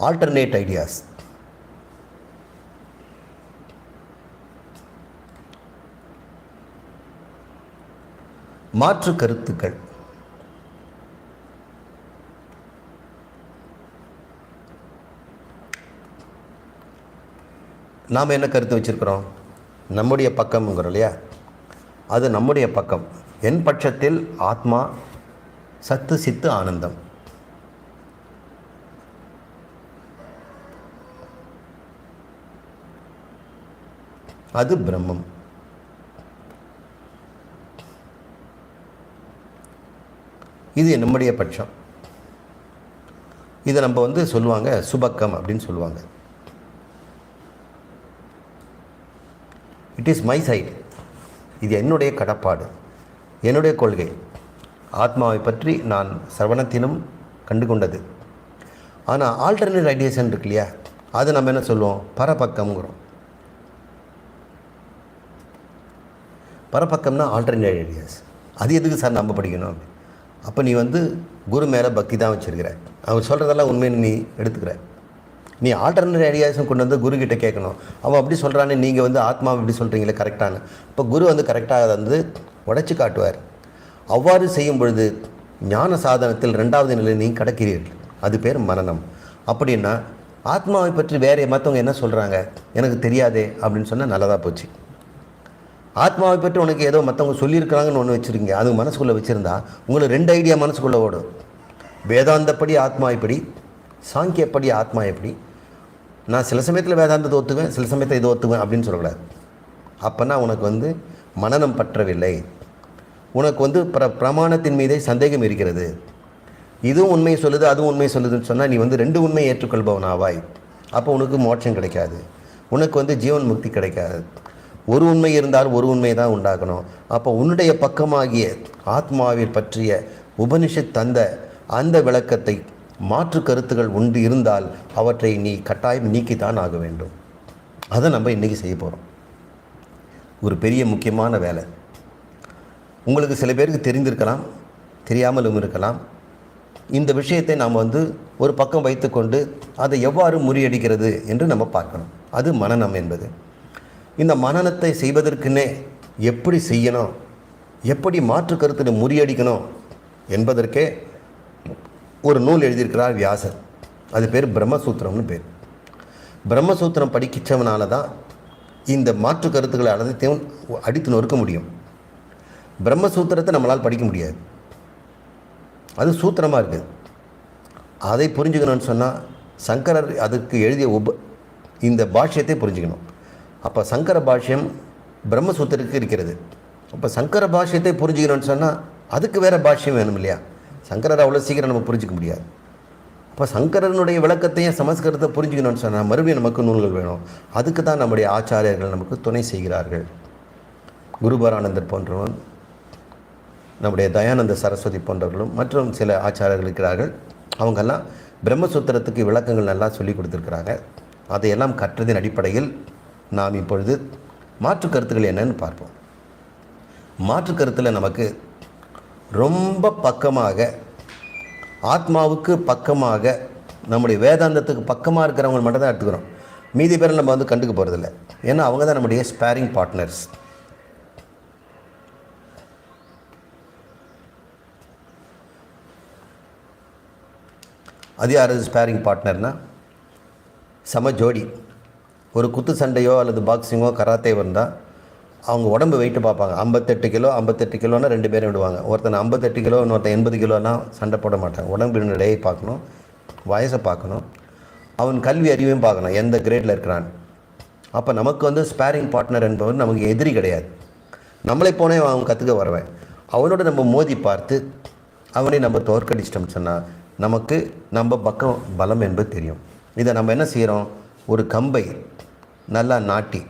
ஆல்டர்னேட் ஐடியாஸ், மாற்று கருத்துக்கள், நாம் என்ன கருத்து வச்சுருக்கிறோம்? நம்முடைய பக்கம்ங்கிறோம் இல்லையா? அது நம்முடைய பக்கம். என் பட்சத்தில் ஆத்மா சத்து சித்து ஆனந்தம். அது பிரம்மம். இது நம்முடைய பட்சம். இதை நம்ம சொல்லுவாங்க சுபக்கம் அப்படின்னு சொல்லுவாங்க. It is my side. இது என்னுடைய கடப்பாடு, என்னுடைய கொள்கை. ஆத்மாவை பற்றி நான் சரவணத்தினும் கண்டு கொண்டது. ஆனால் ஆல்டர்னேட் ஐடியேஷன் இருக்கு இல்லையா, அது நம்ம என்ன சொல்லுவோம்? பரபக்கம்ங்கிறோம். பரபக்கம்னா ஆல்டர்னேட் ஐடியாஸ். அது எதுக்கு சார் நம்ம படிக்கணும்? அப்போ நீ குரு மேலே பக்தி தான் வச்சுருக்கிற. அவர் சொல்கிறதெல்லாம் உண்மைன்னு நீ எடுத்துக்கிற. நீ ஆல்டர்னேட் ஐடியாஸும் கொண்டு குருக்கிட்ட கேட்கணும். அவன் அப்படி சொல்கிறான்னு நீங்கள் ஆத்மாவை இப்படி சொல்கிறீங்களே கரெக்டானு. இப்போ குரு கரெக்டாக உடைச்சி காட்டுவார். அவ்வாறு செய்யும் பொழுது ஞான சாதனத்தில் 2வது நிலை நீங்கள் கடக்கிறீர்கள். அது பேர் மனனம். அப்படின்னா ஆத்மாவை பற்றி வேறு மற்றவங்க என்ன சொல்கிறாங்க எனக்கு தெரியாதே அப்படின்னு சொன்னால் நல்லதாக போச்சு. ஆத்மாவை பற்றி உனக்கு ஏதோ மற்றவங்க சொல்லியிருக்கிறாங்கன்னு ஒன்று வச்சுருக்கீங்க, அது மனசுக்குள்ளே வச்சுருந்தா உங்களுக்கு 2 ஐடியா மனசுக்குள்ளே ஓடும். வேதாந்தப்படி ஆத்மா எப்படி, சாங்கியப்படி ஆத்மா எப்படி. நான் சில சமயத்தில் வேதாந்தத்தை ஒத்துவேன், சில சமயத்தில் இதை ஒத்துவேன் அப்படின்னு சொல்லக்கூடாது. அப்போனா உனக்கு மனனம் பற்றவில்லை. உனக்கு பிரமாணத்தின் மீதே சந்தேகம் இருக்கிறது. இதுவும் உண்மை சொல்லுது, அதுவும் உண்மை சொல்லுதுன்னு சொன்னால் நீ 2 உண்மையை ஏற்றுக்கொள்பவன் ஆவாய். அப்போ உனக்கு மோட்சம் கிடைக்காது, உனக்கு ஜீவன் முக்தி கிடைக்காது. ஒரு உண்மை இருந்தால் ஒரு உண்மை தான் உண்டாக்கணும். அப்போ உன்னுடைய பக்கமாகிய ஆத்மாவை பற்றிய உபனிஷத் தந்த அந்த விளக்கத்தை மாற்று கருத்துகள் உண்டு இருந்தால் அவற்றை நீ கட்டாயம் நீக்கித்தான் ஆக வேண்டும். அதை நம்ம இன்றைக்கி செய்ய போகிறோம். ஒரு பெரிய முக்கியமான வேலை. உங்களுக்கு சில பேருக்கு தெரிந்திருக்கலாம், தெரியாமலும் இருக்கலாம். இந்த விஷயத்தை நாம் ஒரு பக்கம் வைத்துக்கொண்டு அதை எவ்வாறு முறியடிக்கிறது என்று நம்ம பார்க்கணும். அது மனனம் என்பது. இந்த மனனத்தை செய்வதற்குன்னே எப்படி செய்யணும், எப்படி மாற்று கருத்தை முறியடிக்கணும் என்பதற்கே ஒரு நூல் எழுதியிருக்கிறார் வியாசர். அது பேர் பிரம்மசூத்திரம்னு பேர். பிரம்மசூத்திரம் படிக்கிச்சவனால தான் இந்த மாற்று கருத்துக்களை அனைத்தையும் அடித்து நொறுக்க முடியும். பிரம்மசூத்திரத்தை நம்மளால் படிக்க முடியாது, அது சூத்திரமாக இருக்குது. அதை புரிஞ்சுக்கணும்னு சொன்னால் சங்கரர் அதுக்கு எழுதிய இந்த பாஷ்யத்தை புரிஞ்சுக்கணும். அப்போ சங்கர பாஷ்யம் பிரம்மசூத்திரத்துக்கு இருக்கிறது. அப்போ சங்கர பாஷ்யத்தை புரிஞ்சுக்கணும்னு சொன்னால் அதுக்கு வேறு பாஷ்யம் வேணும் இல்லையா? சங்கரர் அவ்வளோ சீக்கிரம் நம்ம புரிஞ்சிக்க முடியாது. அப்போ சங்கரனுடைய விளக்கத்தையும் சமஸ்கிருதத்தை புரிஞ்சுக்கணும்னு சொன்னால் மறுபடியும் நமக்கு நூல்கள் வேணும். அதுக்கு தான் நம்முடைய ஆச்சாரியர்கள் நமக்கு துணை செய்கிறார்கள். குருபரானந்தர் போன்றவன், நம்முடைய தயானந்த சரஸ்வதி போன்றவர்களும் மற்றும் சில ஆச்சாரியர்கள் இருக்கிறார்கள். அவங்கெல்லாம் பிரம்மசூத்திரத்துக்கு விளக்கங்கள் நல்லா சொல்லி கொடுத்துருக்குறாங்க. அதையெல்லாம் கற்றதின் அடிப்படையில் நாம் இப்பொழுது மாற்று கருத்துக்கள் என்னன்னு பார்ப்போம். மாற்று கருத்தில் நமக்கு ரொம்ப பக்கமாக, ஆத்மாவுக்கு பக்கமாக, நம்முடைய வேதாந்தத்துக்கு பக்கமாக இருக்கிறவங்க மட்டும் தான் எடுத்துக்கிறோம். மீதி பேரை நம்ம கண்டுக்க போகிறதில்ல. ஏன்னா அவங்க தான் நம்முடைய ஸ்பேரிங் பார்ட்னர்ஸ். அது யார் ஸ்பேரிங் பார்ட்னர்னா? சம ஜோடி. ஒரு குத்து சண்டையோ அல்லது பாக்ஸிங்கோ கராத்தே வந்தால் அவங்க உடம்பு வெயிட்டு பார்ப்பாங்க. 58 கிலோ 58 கிலோன்னா 2 பேரும் விடுவாங்க. ஒருத்தன் 58 கிலோ, இன்னொருத்தன் 80 கிலோலாம் சண்டை போட மாட்டாங்க. உடம்பு நிலையை பார்க்கணும், வயசை பார்க்கணும், அவன் கல்வி அறிவையும் பார்க்கணும், எந்த கிரேடில் இருக்கிறான். அப்போ நமக்கு ஸ்பேரிங் பார்ட்னர் என்பவன் நமக்கு எதிரி கிடையாது. நம்மளை போனே அவன் கற்றுக்க வருவேன். அவனோட நம்ம மோதி பார்த்து அவனை நம்ம தோற்கடிச்சிட்டோம்னு சொன்னால் நமக்கு நம்ம பக்கம் பலம் என்பது தெரியும். இதை நம்ம என்ன செய்கிறோம்? ஒரு கம்பை நல்லா நாட்டி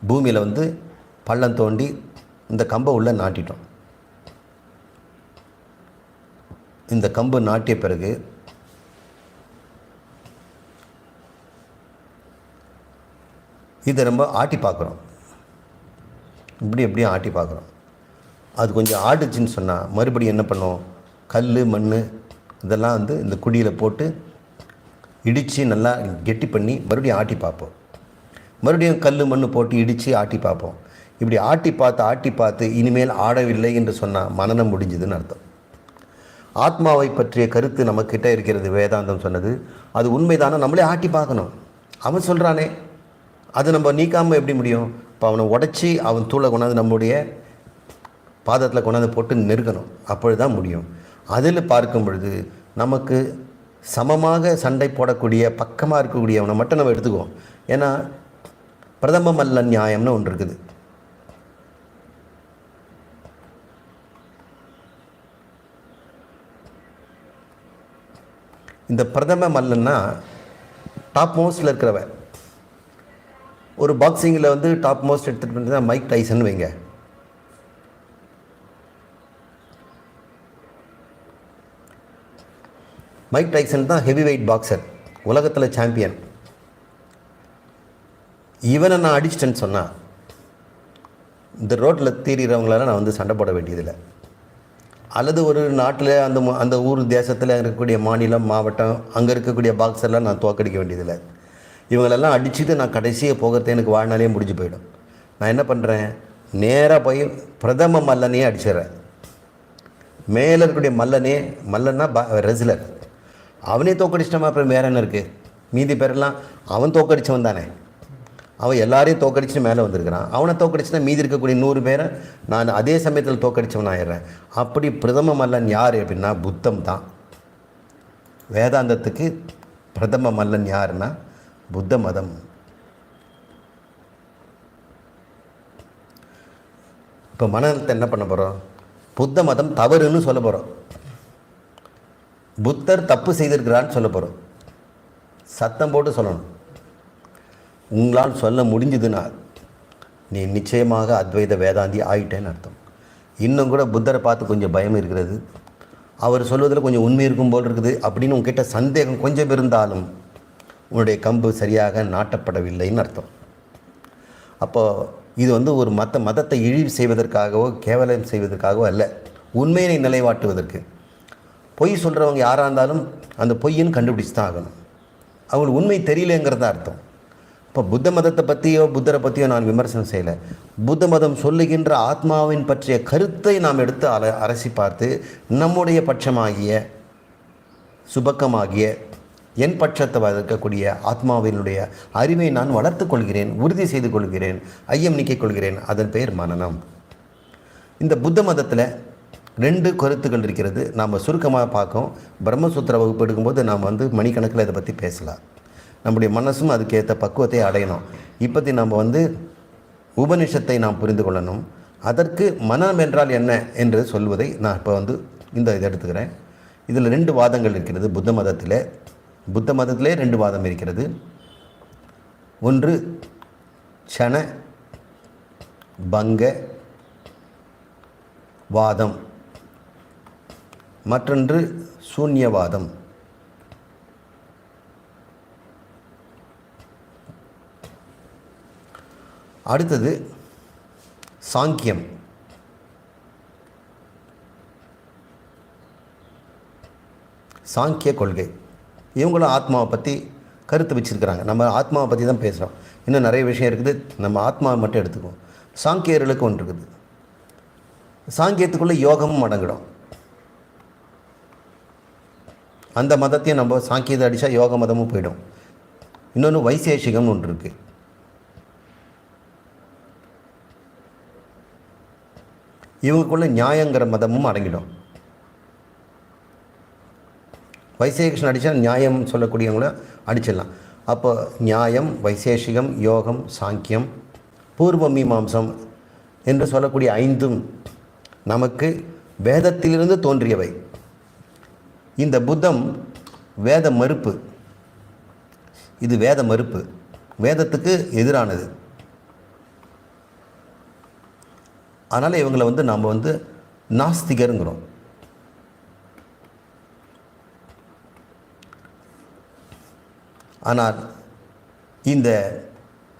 பூமியில் பள்ளம் தோண்டி இந்த கம்பை உள்ளே நாட்டிட்டோம். இந்த கம்பு நாட்டிய பிறகு இதை நம்ம ஆட்டி பார்க்குறோம். எப்படியும் ஆட்டி பார்க்குறோம். அது கொஞ்சம் ஆட்டுச்சின்னு சொன்னால் மறுபடியும் என்ன பண்ணோம்? கல் மண் இதெல்லாம் இந்த குடியில் போட்டு இடித்து நல்லா கெட்டி பண்ணி மறுபடியும் ஆட்டி பார்ப்போம். மறுபடியும் கல் மண் போட்டு இடித்து ஆட்டி பார்ப்போம். இப்படி ஆட்டி பார்த்து இனிமேல் ஆடவில்லை என்று சொன்னால் மனனம் முடிஞ்சதுன்னு அர்த்தம். ஆத்மாவை பற்றிய கருத்து நம்மக்கிட்ட இருக்கிறது. வேதாந்தம் சொன்னது அது உண்மைதானே நம்மளே ஆட்டி பார்க்கணும். அவன் சொல்கிறானே, அது நம்ம நீக்காமல் எப்படி முடியும்? இப்போ அவனை உடச்சி அவன் தூளை கொண்டாந்து நம்முடைய பாதத்தில் கொண்டாந்து போட்டு நெருக்கணும், அப்பொழுது தான் முடியும். அதில் பார்க்கும் பொழுது நமக்கு சமமாக சண்டை போடக்கூடிய பக்கமாக இருக்கக்கூடியவனை மட்டும் நம்ம எடுத்துக்குவோம். ஏன்னா பிரதம மல்ல நியாயம்னு ஒன்று இருக்குது. இந்த பிரதம மல்லன்னா டாப் மோஸ்டில் இருக்கிறவன். ஒரு பாக்ஸிங்கில் வந்து டாப் மோஸ்ட் எடுத்துகிட்டு வந்து தான் மைக் டைசன் வைங்க. மைக் டைசன் தான் ஹெவி வெயிட் பாக்ஸர், உலகத்தில் சாம்பியன். இவனை நான் அடிச்சிட்டேன்னு சொன்னால் இந்த ரோட்டில் தீரிறவங்களால நான் வந்து சண்டை போட வேண்டியதில்லை. அல்லது ஒரு நாட்டில் அந்த ஊர் தேசத்தில் இருக்கக்கூடிய மாநிலம் மாவட்டம் அங்கே இருக்கக்கூடிய பாக்ஸர்லாம் நான் தோக்கடிக்க வேண்டியதில்லை. இவங்களெல்லாம் அடிச்சுட்டு நான் கடைசியை போகிறது எனக்கு வாழ்நாளே முடிஞ்சு போயிடும். நான் என்ன பண்ணுறேன், நேராக போய் பிரதம மல்லனையே அடிச்சிடுறேன். மேலே இருக்கக்கூடிய மல்லன்னா ரெஸ்லர், அவனே தோக்கடிச்சிட்டமா அப்புறம் வேறு என்ன இருக்குது? மீதி பேரெல்லாம் அவன் தோக்கடிச்சவன் தானே, அவன் எல்லாரையும் தோக்கடிச்சு மேலே வந்திருக்கிறான். அவனை தோக்கடிச்சுனா மீதி இருக்கக்கூடிய 100 பேரை நான் அதே சமயத்தில் தோக்கடிச்சவன் ஆயிடுறேன். அப்படி பிரதம மல்லன் யார் அப்படின்னா புத்தம் தான். வேதாந்தத்துக்கு பிரதம மல்லன் யாருன்னா புத்த மதம். இப்போ மனநலத்தை என்ன பண்ண போகிறோம்? புத்த மதம் தவறுன்னு சொல்ல போகிறோம். புத்தர் தப்பு செய்திருக்கிறான்னு சொல்ல போகிறோம். சத்தம் போட்டு சொல்லணும். உங்களால் சொல்ல முடிஞ்சதுன்னா நீ நிச்சயமாக அத்வைத வேதாந்தி ஆயிட்டேன்னு அர்த்தம். இன்னும் கூட புத்தரை பார்த்து கொஞ்சம் பயம் இருக்கிறது, அவர் சொல்வதில் கொஞ்சம் உண்மை இருக்கும் போல் இருக்குது அப்படின்னு உங்ககிட்ட சந்தேகம் கொஞ்சம் இருந்தாலும் உன்னுடைய கம்பு சரியாக நாட்டப்படவில்லைன்னு அர்த்தம். அப்போது இது வந்து ஒரு மதத்தை இழிவு செய்வதற்காகவோ கேவலம் செய்வதற்காகவோ அல்ல, உண்மையை நிலைவாட்டுவதற்கு. பொய் சொல்கிறவங்க யாராக இருந்தாலும் அந்த பொய்ன்னு கண்டுபிடிச்சு தான் ஆகணும். அவங்களுக்கு உண்மை தெரியலேங்கிறத அர்த்தம். இப்போ புத்த மதத்தை பற்றியோ புத்தரை பற்றியோ நான் விமர்சனம் செய்யலை. புத்த மதம் சொல்லுகின்ற ஆத்மாவின் பற்றிய கருத்தை நாம் எடுத்து அரசி பார்த்து நம்முடைய பட்சமாகிய சுபக்கமாகிய என் பட்சத்தை இருக்கக்கூடிய ஆத்மாவினுடைய அறிவை நான் வளர்த்து கொள்கிறேன், உறுதி செய்து கொள்கிறேன், ஐயம் நீக்கிக் கொள்கிறேன். அதன் பெயர் மனனம். இந்த புத்த மதத்தில் 2 கருத்துக்கள் இருக்கிறது. நாம் சுருக்கமாக பார்க்கோம். பிரம்மசூத்திர வகுப்பு எடுக்கும்போது நாம் வந்து மணிக்கணக்கில் இதை பற்றி பேசலாம். நம்முடைய மனசும் அதுக்கேற்ற பக்குவத்தை அடையணும். இப்போத்தி நம்ம வந்து உபனிஷத்தை நாம் புரிந்து கொள்ளணும். அதற்கு மனம் என்றால் என்ன என்று சொல்வதை நான் இப்போ வந்து இதை எடுத்துக்கிறேன். இதில் 2 வாதங்கள் இருக்கிறது. புத்த மதத்திலே 2 வாதம் இருக்கிறது. ஒன்று க்ஷண பங்க வாதம், மற்றொன்று சூன்யவாதம். அடுத்தது சாங்கியம். சாங்கிய கொள்கை. இவங்களும் ஆத்மாவை பற்றி கருத்து வச்சுருக்கிறாங்க. நம்ம ஆத்மாவை பற்றி தான் பேசுகிறோம். இன்னும் நிறைய விஷயம் இருக்குது, நம்ம ஆத்மாவை மட்டும் எடுத்துக்குவோம். சாங்கியர்களுக்கு ஒன்று இருக்குது. சாங்கியத்துக்குள்ளே யோகமும் அடங்கிடும். அந்த மதத்தையும் நம்ம சாங்கியத்தை அடித்தா யோக மதமும் போயிடும். இன்னொன்று வைசேஷிகம்னு ஒன்று இருக்குது. இவங்களுக்குள்ள நியாயங்கிற மதமும் அடங்கிடும். வைசேஷிகன் அடித்தா நியாயம் சொல்லக்கூடியவங்கள அடிச்சிடலாம். அப்போ நியாயம், வைசேஷிகம், யோகம், சாங்கியம், பூர்வ மீமாம்சம் என்று சொல்லக்கூடிய 5ம் நமக்கு வேதத்திலிருந்து தோன்றியவை. இந்த புத்தம் வேத மறுப்பு. இது வேத மறுப்பு, வேதத்துக்கு எதிரானது. அதனால் இவங்களை வந்து நாம் வந்து நாஸ்திகருங்கிறோம். ஆனால் இந்த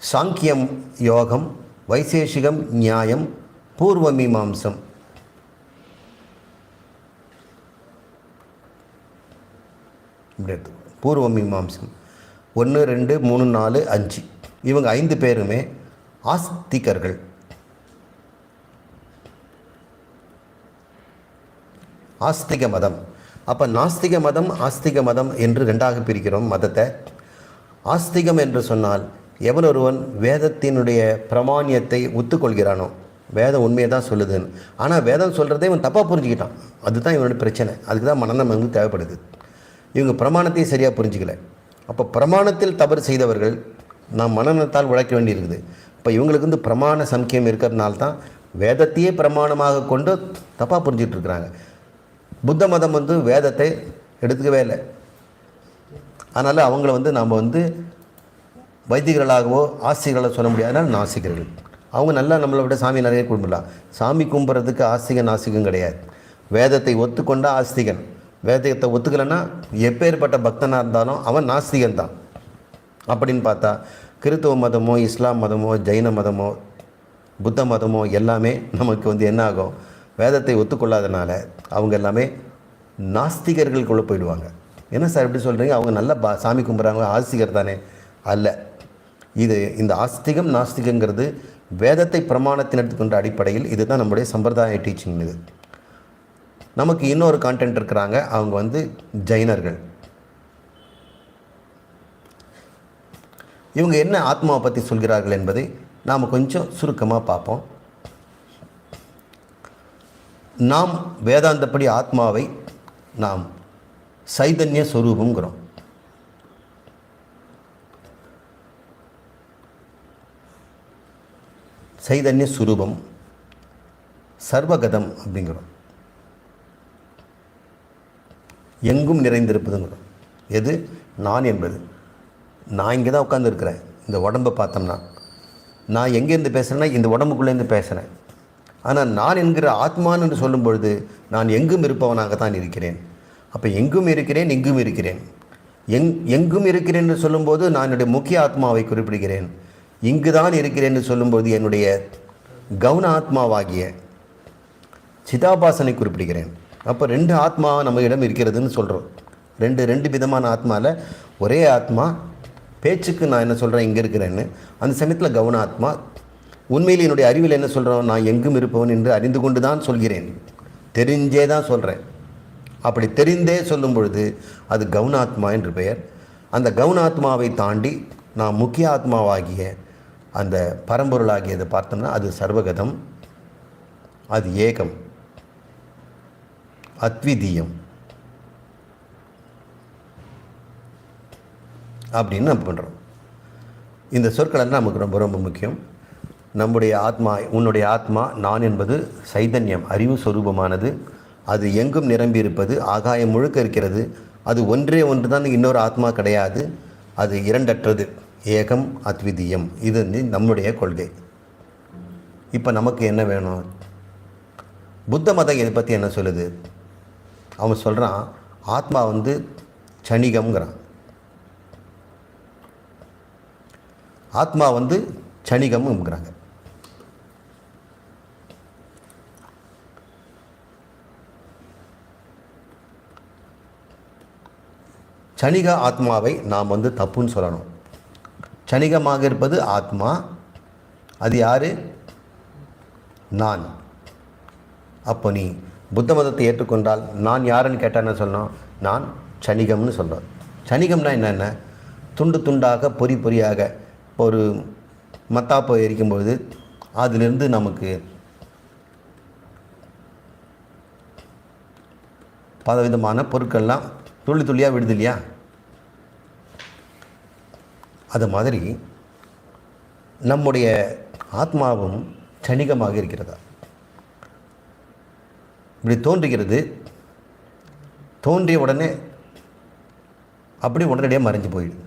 சாங்கியம் யோகம், வைசேஷிகம் நியாயம், பூர்வ மீமாம்சம் இப்படி எடுத்துக்கணும். பூர்வ மீமாம்சம் 1 2 3 4 5 இவங்க 5 பேருமே ஆஸ்திகர்கள். ஆஸ்திக மதம். அப்போ நாஸ்திக மதம் ஆஸ்திக மதம் என்று 2ஆக பிரிக்கிறோம் மதத்தை. ஆஸ்திகம் என்று சொன்னால் எவன் ஒருவன் வேதத்தினுடைய பிரமாணியத்தை ஒத்துக்கொள்கிறானோ, வேதம் உண்மையை தான் சொல்லுதுன்னு, ஆனால் வேதம் சொல்கிறதே இவன் தப்பாக புரிஞ்சுக்கிட்டான். அதுதான் இவனோட பிரச்சனை. அதுக்கு தான் மனநம் வந்து தேவைப்படுது. இவங்க பிரமாணத்தையும் சரியாக புரிஞ்சிக்கல. அப்போ பிரமாணத்தில் தவறு செய்தவர்கள் நாம் மனநத்தால் உழைக்க வேண்டியிருக்குது. இப்போ இவங்களுக்கு வந்து பிரமாண சம்கியம் இருக்கிறதுனால தான் வேதத்தையே பிரமாணமாக கொண்டு தப்பாக புரிஞ்சிட்டு இருக்கிறாங்க. புத்த மதம் வந்து வேதத்தை எடுத்துக்கவே இல்லை. அதனால் அவங்கள வந்து நாம் வந்து வைதிகர்களாகவோ ஆஸ்திகர்களாக சொல்ல முடியாது. அதனால் நாஸ்திகர்கள். அவங்க நல்லா நம்மளை விட சாமி நிறைய கும்பிடலாம். சாமி கும்பிட்றதுக்கு ஆஸ்திகன் நாஸ்திகம் கிடையாது. வேதத்தை ஒத்துக்கொண்டா ஆஸ்திகன், வேதத்தை ஒத்துக்கலைன்னா எப்பேற்பட்ட பக்தனாக இருந்தாலும் அவன் நாஸ்திகன் தான். அப்படின்னு பார்த்தா கிறித்துவ மதமோ, இஸ்லாம் மதமோ, ஜெயின மதமோ, புத்த மதமோ எல்லாமே நமக்கு வந்து என்ன ஆகும், வேதத்தை ஒத்துக்கொள்ளாதனால அவங்க எல்லாமே நாஸ்திகர்களுக்குள்ளே போயிடுவாங்க. என்ன சார் எப்படி சொல்கிறீங்க, அவங்க நல்லா சாமி கும்பிட்றாங்க, ஆஸ்திகர் தானே? அல்ல. இந்த ஆஸ்திகம் நாஸ்திகங்கிறது வேதத்தை பிரமாணத்தின் எடுத்துக்கொண்ட அடிப்படையில் இதுதான் நம்முடைய சம்பிரதாய டீச்சிங். இது நமக்கு இன்னொரு கான்டென்ட் இருக்கிறாங்க, அவங்க வந்து ஜைனர்கள். இவங்க என்ன ஆத்மாவை பற்றி சொல்கிறார்கள் என்பதை நாம் கொஞ்சம் சுருக்கமாக பார்ப்போம். நாம் வேதாந்தப்படி ஆத்மாவை நாம் சைதன்ய ஸ்வரூபங்கிறோம். சைதன்ய சுரூபம், சர்வகதம் அப்படிங்கிறோம். எங்கும் நிறைந்திருப்பதுங்கிறோம். எது? நான் என்பது. நான் இங்கே தான் உட்காந்துருக்கிறேன். இந்த உடம்பை பார்த்தோம்னா நான் எங்கேருந்து பேசுகிறேன்னா இந்த உடம்புக்குள்ளேருந்து பேசுகிறேன். ஆனால் நான் என்கிற ஆத்மான்னு என்று சொல்லும் பொழுது நான் எங்கும் இருப்பவனாகத்தான் இருக்கிறேன். அப்போ எங்கும் இருக்கிறேன், எங்கும் இருக்கிறேன். எங்கும் இருக்கிறேன் என்று சொல்லும்போது நான் என்னுடைய முக்கிய ஆத்மாவை குறிப்பிடுகிறேன். இங்கு தான் இருக்கிறேன் என்று சொல்லும்போது என்னுடைய கவுன ஆத்மாவாகிய சிதாபாசனை குறிப்பிடுகிறேன். அப்போ ரெண்டு ஆத்மா நம்ம இடம் இருக்கிறதுன்னு சொல்கிறோம். ரெண்டு விதமான ஆத்மாவில் ஒரே ஆத்மா பேச்சுக்கு நான் என்ன சொல்கிறேன் இங்கே இருக்கிறேன்னு, அந்த சமயத்தில் கவுன ஆத்மா உண்மையில் என்னுடைய அறிவில் என்ன சொல்கிறோம், நான் எங்கும் இருப்பவன் என்று அறிந்து கொண்டு தான் சொல்கிறேன், தெரிஞ்சே தான் சொல்கிறேன். அப்படி தெரிந்தே சொல்லும் பொழுது அது கவுனாத்மா என்று பெயர். அந்த கவுனாத்மாவை தாண்டி நான் முக்கிய ஆத்மாவாகிய அந்த பரம்பொருளாகியதை பார்த்தோம்னா அது சர்வகதம், அது ஏகம், அத்விதீயம் அப்படின்னு நம்ம பண்ணுறோம். இந்த சொற்களெல்லாம் நமக்கு ரொம்ப ரொம்ப முக்கியம். நம்முடைய ஆத்மா, உன்னுடைய ஆத்மா நான் என்பது சைதன்யம், அறிவு சொரூபமானது. அது எங்கும் நிரம்பி இருப்பது, ஆகாயம் முழுக்க இருக்கிறது. அது ஒன்றே ஒன்று தான், இன்னொரு ஆத்மா கிடையாது. அது இரண்டற்றது, ஏகம் அத்விதீயம். இது நம்முடைய கொள்கை. இப்போ நமக்கு என்ன வேணும்? புத்த மதம் இதை பற்றி என்ன சொல்லுது? அவன் சொல்கிறான் ஆத்மா வந்து சணிகம்ங்கிறான். ஆத்மா வந்து சணிகம்ங்கிறாங்க. சணிக ஆத்மாவை நாம் வந்து தப்புன்னு சொல்லணும். சணிகமாக இருப்பது ஆத்மா. அது யார்? நான். அப்போ நீ புத்த மதத்தை ஏற்றுக்கொண்டால் நான் யாருன்னு கேட்டால் என்ன சொல்லணும்? நான் சணிகம்னு சொல்கிறோம். சணிகம்னா என்னென்ன? துண்டு துண்டாக பொறி பொறியாக ஒரு மத்தாப்பை எரிக்கும்பொழுது அதிலிருந்து நமக்கு பலவிதமான பொருட்கள்லாம் துள்ளி துள்ளியாக விடுது இல்லையா? அது மாதிரி நம்முடைய ஆத்மாவும் சணிகமாக இருக்கிறதா? இப்படி தோன்றுகிறது, தோன்றிய உடனே அப்படி உடனடியாக மறைஞ்சு போயிடுது.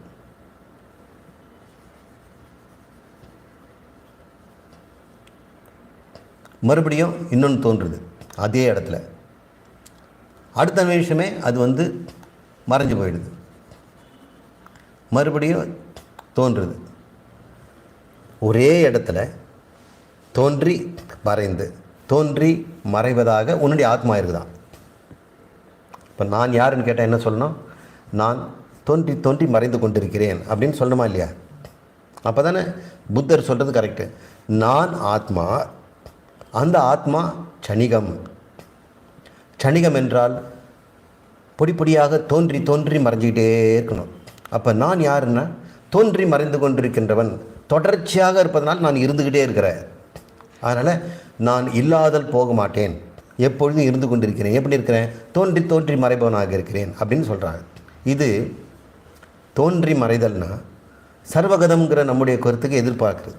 மறுபடியும் இன்னொன்று தோன்றுது அதே இடத்துல. அடுத்த நிமிஷமே அது வந்து மறைஞ்சு போயிடுது. மறுபடியும் தோன்றுது. ஒரே இடத்துல தோன்றி மறைந்து தோன்றி மறைவதாக உன்னுடைய ஆத்மா இருக்குதான். இப்போ நான் யாருன்னு கேட்டால் என்ன சொல்லணும்? நான் தோன்றி தோன்றி மறைந்து கொண்டிருக்கிறேன் அப்படின்னு சொல்லணுமா இல்லையா? அப்போ தானே புத்தர் சொல்கிறது கரெக்டு. நான் ஆத்மா, அந்த ஆத்மா சணிகம். சணிகம் என்றால் பொடி பொடியாக தோன்றி தோன்றி மறைஞ்சிக்கிட்டே இருக்கணும். அப்போ நான் யாருன்னா தோன்றி மறைந்து கொண்டிருக்கின்றவன், தொடர்ச்சியாக இருப்பதனால் நான் இருந்துக்கிட்டே இருக்கிறேன். அதனால் நான் இல்லாதல் போக மாட்டேன், எப்பொழுதும் இருந்து கொண்டிருக்கிறேன். எப்படி இருக்கிறேன்? தோன்றி தோன்றி மறைபவனாக இருக்கிறேன் அப்படின்னு சொல்கிறாங்க. இது தோன்றி மறைதல்னா சர்வகதம்ங்கிற நம்முடைய கருத்துக்கு எதிர்பார்க்குறது.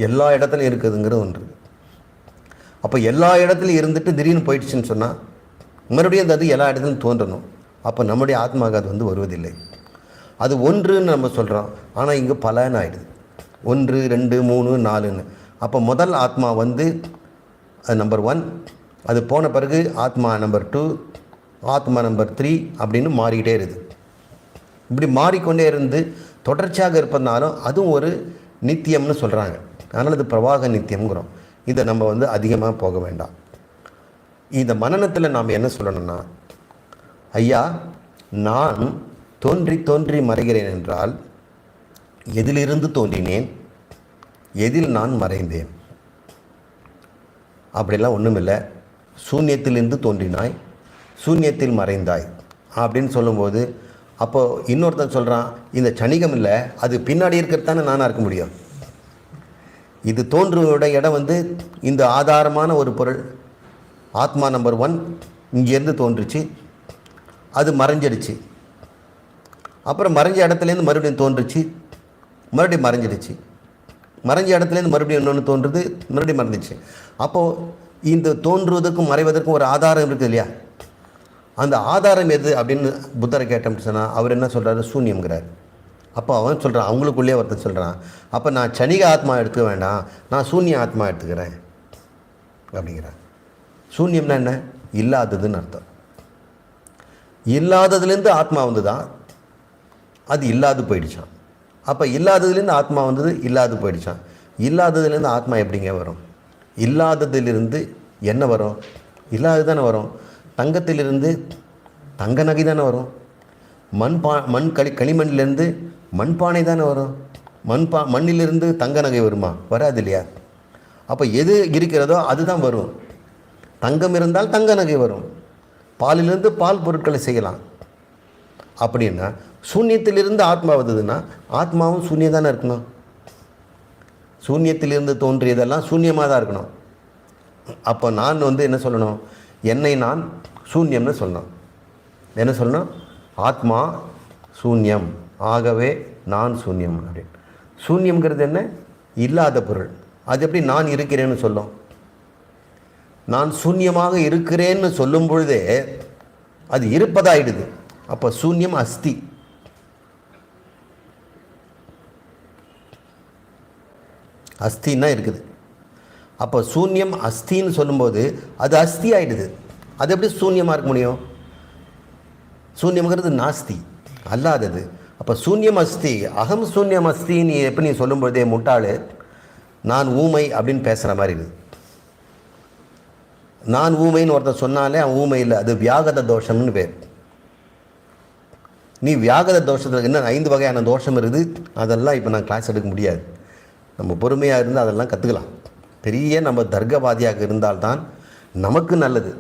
எல்லா இடத்துலையும் இருக்குதுங்கிற ஒன்று. அப்போ எல்லா இடத்துலையும் இருந்துட்டு திடீர்னு போயிடுச்சுன்னு சொன்னால் மறுபடியும் அது எல்லா இடத்துலையும் தோன்றணும். அப்போ நம்முடைய ஆத்மாவுக்கு அது வந்து வருவதில்லை. அது ஒன்றுன்னு நம்ம சொல்கிறோம், ஆனால் இங்கே பலன்னு ஆகிடுது. 1, 2, 3, 4ன்னு. அப்போ முதல் ஆத்மா வந்து அது நம்பர் 1, அது போன பிறகு ஆத்மா நம்பர் 2, ஆத்மா நம்பர் 3 அப்படின்னு மாறிக்கிட்டே இருக்குது. இப்படி மாறிக்கொண்டே இருந்து தொடர்ச்சியாக இருப்பதுனாலும் அதுவும் ஒரு நித்தியம்னு சொல்கிறாங்க. அதனால் அது பிரவாக நித்தியம்ங்கிறோம். இதை நம்ம வந்து அதிகமாக போக வேண்டாம். இந்த மனனத்தில் நாம் என்ன சொல்லணும்னா, ஐயா நான் தோன்றி தோன்றி மறைகிறேன் என்றால் எதிலிருந்து தோன்றினேன், எதில் நான் மறைந்தேன்? அப்படிலாம் ஒன்றும் இல்லை. சூன்யத்திலிருந்து தோன்றினாய், சூன்யத்தில் மறைந்தாய் அப்படின்னு சொல்லும்போது, அப்போது இன்னொருத்தன் சொல்கிறான், இந்த சணிகம் இல்லை, அது பின்னாடி இருக்கிறது தானே நானாக இருக்க முடியும். இது தோன்றுவோட இடம் வந்து இந்த ஆதாரமான ஒரு பொருள் ஆத்மா நம்பர் 1 இங்கேருந்து தோன்றுச்சு, அது மறைஞ்சிடுச்சு. அப்புறம் மறைஞ்ச இடத்துலேருந்து மறுபடியும் தோன்றுச்சு, மறுபடியும் மறைஞ்சிடுச்சு. மறைஞ்ச இடத்துலேருந்து மறுபடியும் இன்னொன்று தோன்றுது, மறுபடியும் மறைஞ்சிச்சு. அப்போது இந்த தோன்றுவதற்கும் மறைவதற்கும் ஒரு ஆதாரம் இருக்குது இல்லையா? அந்த ஆதாரம் எது அப்படின்னு புத்தரை கேட்டோம்னு சொன்னால் அவர் என்ன சொல்கிறாரு? சூன்யம்ங்கிறார். அப்போ அவன் சொல்கிறான், அவங்களுக்குள்ளேயே ஒருத்தன் சொல்கிறான், அப்போ நான் சனிக ஆத்மா எடுத்துக்க வேண்டாம், நான் சூன்ய ஆத்மா எடுத்துக்கிறேன் அப்படிங்கிறான். சூன்யம்னா என்ன? இல்லாததுன்னு அர்த்தம். இல்லாததுலேருந்து ஆத்மா வந்து தான் அது இல்லாது போயிடுச்சான். அப்போ இல்லாததுலேருந்து ஆத்மா வந்தது, இல்லாது போயிடுச்சான். இல்லாததுலேருந்து ஆத்மா எப்படிங்க வரும்? இல்லாததிலிருந்து என்ன வரும்? இல்லாது தானே வரும். தங்கத்திலிருந்து தங்க நகை தானே வரும். களிமண்ணிலேருந்து மண்பானை தானே வரும். மண்ணிலிருந்து தங்க நகை வருமா? வராது இல்லையா? அப்போ எது இருக்கிறதோ அதுதான் வரும். தங்கம் இருந்தால் தங்க நகை வரும். பாலிலிருந்து பால் பொருட்களை செய்யலாம். அப்படின்னா சூன்யத்திலிருந்து ஆத்மா வந்ததுன்னா ஆத்மாவும் சூன்யம் தானே இருக்கணும். சூன்யத்திலிருந்து தோன்றியதெல்லாம் சூன்யமாக தான் இருக்கணும். அப்போ நான் வந்து என்ன சொல்லணும்? என்னை நான் சூன்யம்னு சொல்லணும். என்ன சொல்லணும்? ஆத்மா சூன்யம், ஆகவே நான் சூன்யம் அப்படின்னு. சூன்யம்ங்கிறது என்ன? இல்லாத பொருள். அது எப்படி நான் இருக்கிறேன்னு சொல்லும்? நான் சூன்யமாக இருக்கிறேன்னு சொல்லும் பொழுதே அது இருப்பதாயிடுது. அப்போ சூன்யம் அஸ்தி. அஸ்தின்னா இருக்குது. அப்போ சூன்யம் அஸ்தின்னு சொல்லும்போது அது அஸ்தி ஆயிடுது. அது எப்படி சூன்யமாக இருக்க முடியும்? சூன்யம்ங்கிறது நாஸ்தி, அல்லாதது. அப்போ சூன்யம் அஸ்தி, அகம் சூன்யம் அஸ்தி நீ எப்படி நீ சொல்லும்பொழுதே முட்டாள் நான் ஊமை அப்படின்னு பேசுகிற மாதிரி இருக்குது. நான் ஊமைன்னு ஒருத்தர் சொன்னாலே அவன் ஊமை இல்லை, அது வியாகத தோஷம்னு பேர். நீ வியாகத தோஷத்தில் என்ன 5 வகையான தோஷம் இருக்குது, அதெல்லாம் இப்போ நான் கிளாஸ் எடுக்க முடியாது. நம்ம பொறுமையாக இருந்து அதெல்லாம் கற்றுக்கலாம். பெரிய நம்ம தர்க்கவாதியாக இருந்தால்தான் நமக்கு நல்லது.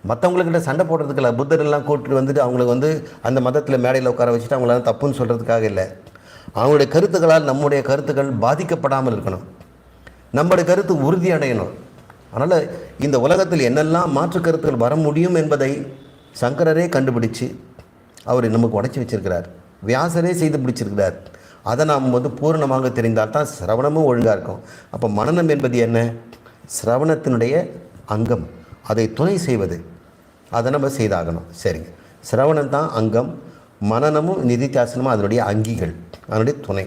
மற்றவங்கக்கிட்ட சண்டை போடுறதுக்குள்ள புத்தரெல்லாம் கூப்பிட்டு வந்துட்டு அவங்களுக்கு வந்து அந்த மதத்தில் மேடையில் உட்கார வச்சுட்டு அவங்களாம் தப்புன்னு சொல்கிறதுக்காக இல்லை. அவங்களுடைய கருத்துக்களால் நம்முடைய கருத்துக்கள் பாதிக்கப்படாமல் இருக்கணும், நம்முடைய கருத்து உறுதி அடையணும். அதனால் இந்த உலகத்தில் என்னெல்லாம் மாற்று கருத்துக்கள் வர முடியும் என்பதை சங்கரரே கண்டுபிடிச்சு அவர் நமக்கு உடைச்சி வச்சிருக்கிறார். வியாசரே செய்து பிடிச்சிருக்கிறார். அதை நாம் வந்து பூரணமாக தெரிந்தால் தான் சிரவணமும் ஒழுங்காக இருக்கும். அப்போ மனனம் என்பது என்ன? சிரவணத்தினுடைய அங்கம், அதை துணை செய்வது. அதை நம்ம செய்தாகணும். சரிங்க, சிரவணம் தான் அங்கம், மனனமும் நிதித்தியாசனமும் அதனுடைய அங்கிகள், அதனுடைய துணை.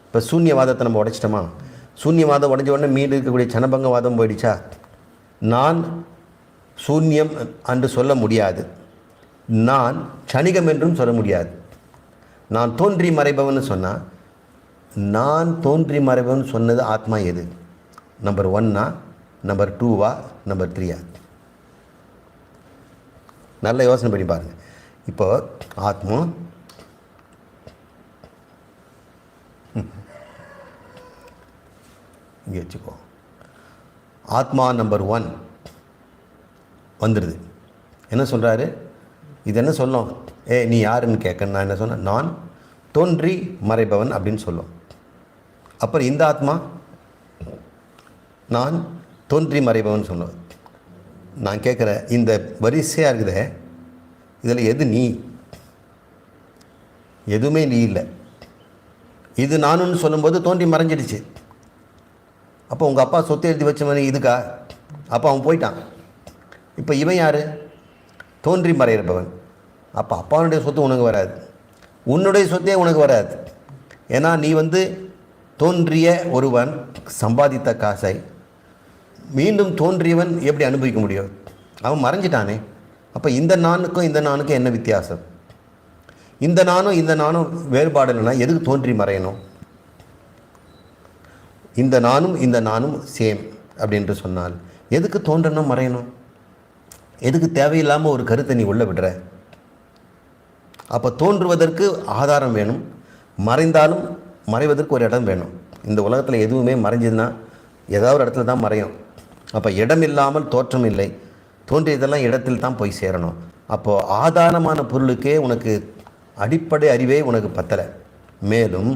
இப்போ சூன்யவாதத்தை நம்ம உடைச்சிட்டோமா? சூன்யவாதம் உடைஞ்ச உடனே மீண்டும் இருக்கக்கூடிய சனபங்கவாதம் போயிடுச்சா? நான் சூன்யம் என்று சொல்ல முடியாது, நான் சணிகம் என்றும் சொல்ல முடியாது. நான் தோன்றி மறைபவன் சொன்னால், நான் தோன்றி மறைபவன் சொன்னது ஆத்மா எது? நம்பர் 1ஆ, நம்பர் 2வா, நம்பர் 3ஆ? நல்ல யோசனை பண்ணி பாருங்கள். இப்போ ஆத்மா இங்கே வச்சுக்கோ. ஆத்மா நம்பர் 1 வந்துடுது. என்ன சொல்கிறாரு? இது என்ன சொல்லும்? நீ யாருன்னு கேட்க. நான் என்ன சொன்னேன்? நான் தோன்றி மறைபவன் அப்படின்னு சொல்லும். அப்புறம் இந்த ஆத்மா நான் தோன்றி மறைபவன் சொல்லுவேன். நான் கேட்குற இந்த வரிசையாக இருக்குதே, இதில் எது நீ? எதுவுமே நீ இல்லை. இது நானுன்னு சொல்லும்போது தோன்றி மறைஞ்சிடுச்சு. அப்போ உங்கள் அப்பா சொத்து எழுதி வச்சவன் இதுக்கா? அப்போ அவன் போயிட்டான். இப்போ இவன் யார்? தோன்றி மறையிறப்பவன். அப்போ அப்பாவுடைய சொத்து உனக்கு வராது, உன்னுடைய சொத்தே உனக்கு வராது. ஏன்னா நீ தோன்றிய ஒருவன் சம்பாதித்த காசை மீண்டும் தோன்றியவன் எப்படி அனுபவிக்க முடியும்? அவன் மறைஞ்சிட்டானே. அப்போ இந்த நானுக்கும் இந்த நானுக்கும் என்ன வித்தியாசம்? இந்த நானும் வேறுபாடு இல்லைன்னா எதுக்கு தோன்றி மறையணும்? இந்த நானும் சேம் அப்படின்ட்டு சொன்னால் எதுக்கு தோன்றணும் மறையணும்? எதுக்கு தேவையில்லாமல் ஒரு கருத்தை நீ உள்ள விடுற? அப்போ தோன்றுவதற்கு ஆதாரம் வேணும், மறைந்தாலும் மறைவதற்கு ஒரு இடம் வேணும். இந்த உலகத்தில் எதுவுமே மறைஞ்சதுன்னா ஏதாவது ஒரு இடத்துல தான் மறையும். அப்போ இடம் இல்லாமல் தோற்றம் இல்லை. தோன்றியதெல்லாம் இடத்தில் தான் போய் சேரணும். அப்போது ஆதாரமான பொருளுக்கே உனக்கு அடிப்படை அறிவே உனக்கு பத்தலை. மேலும்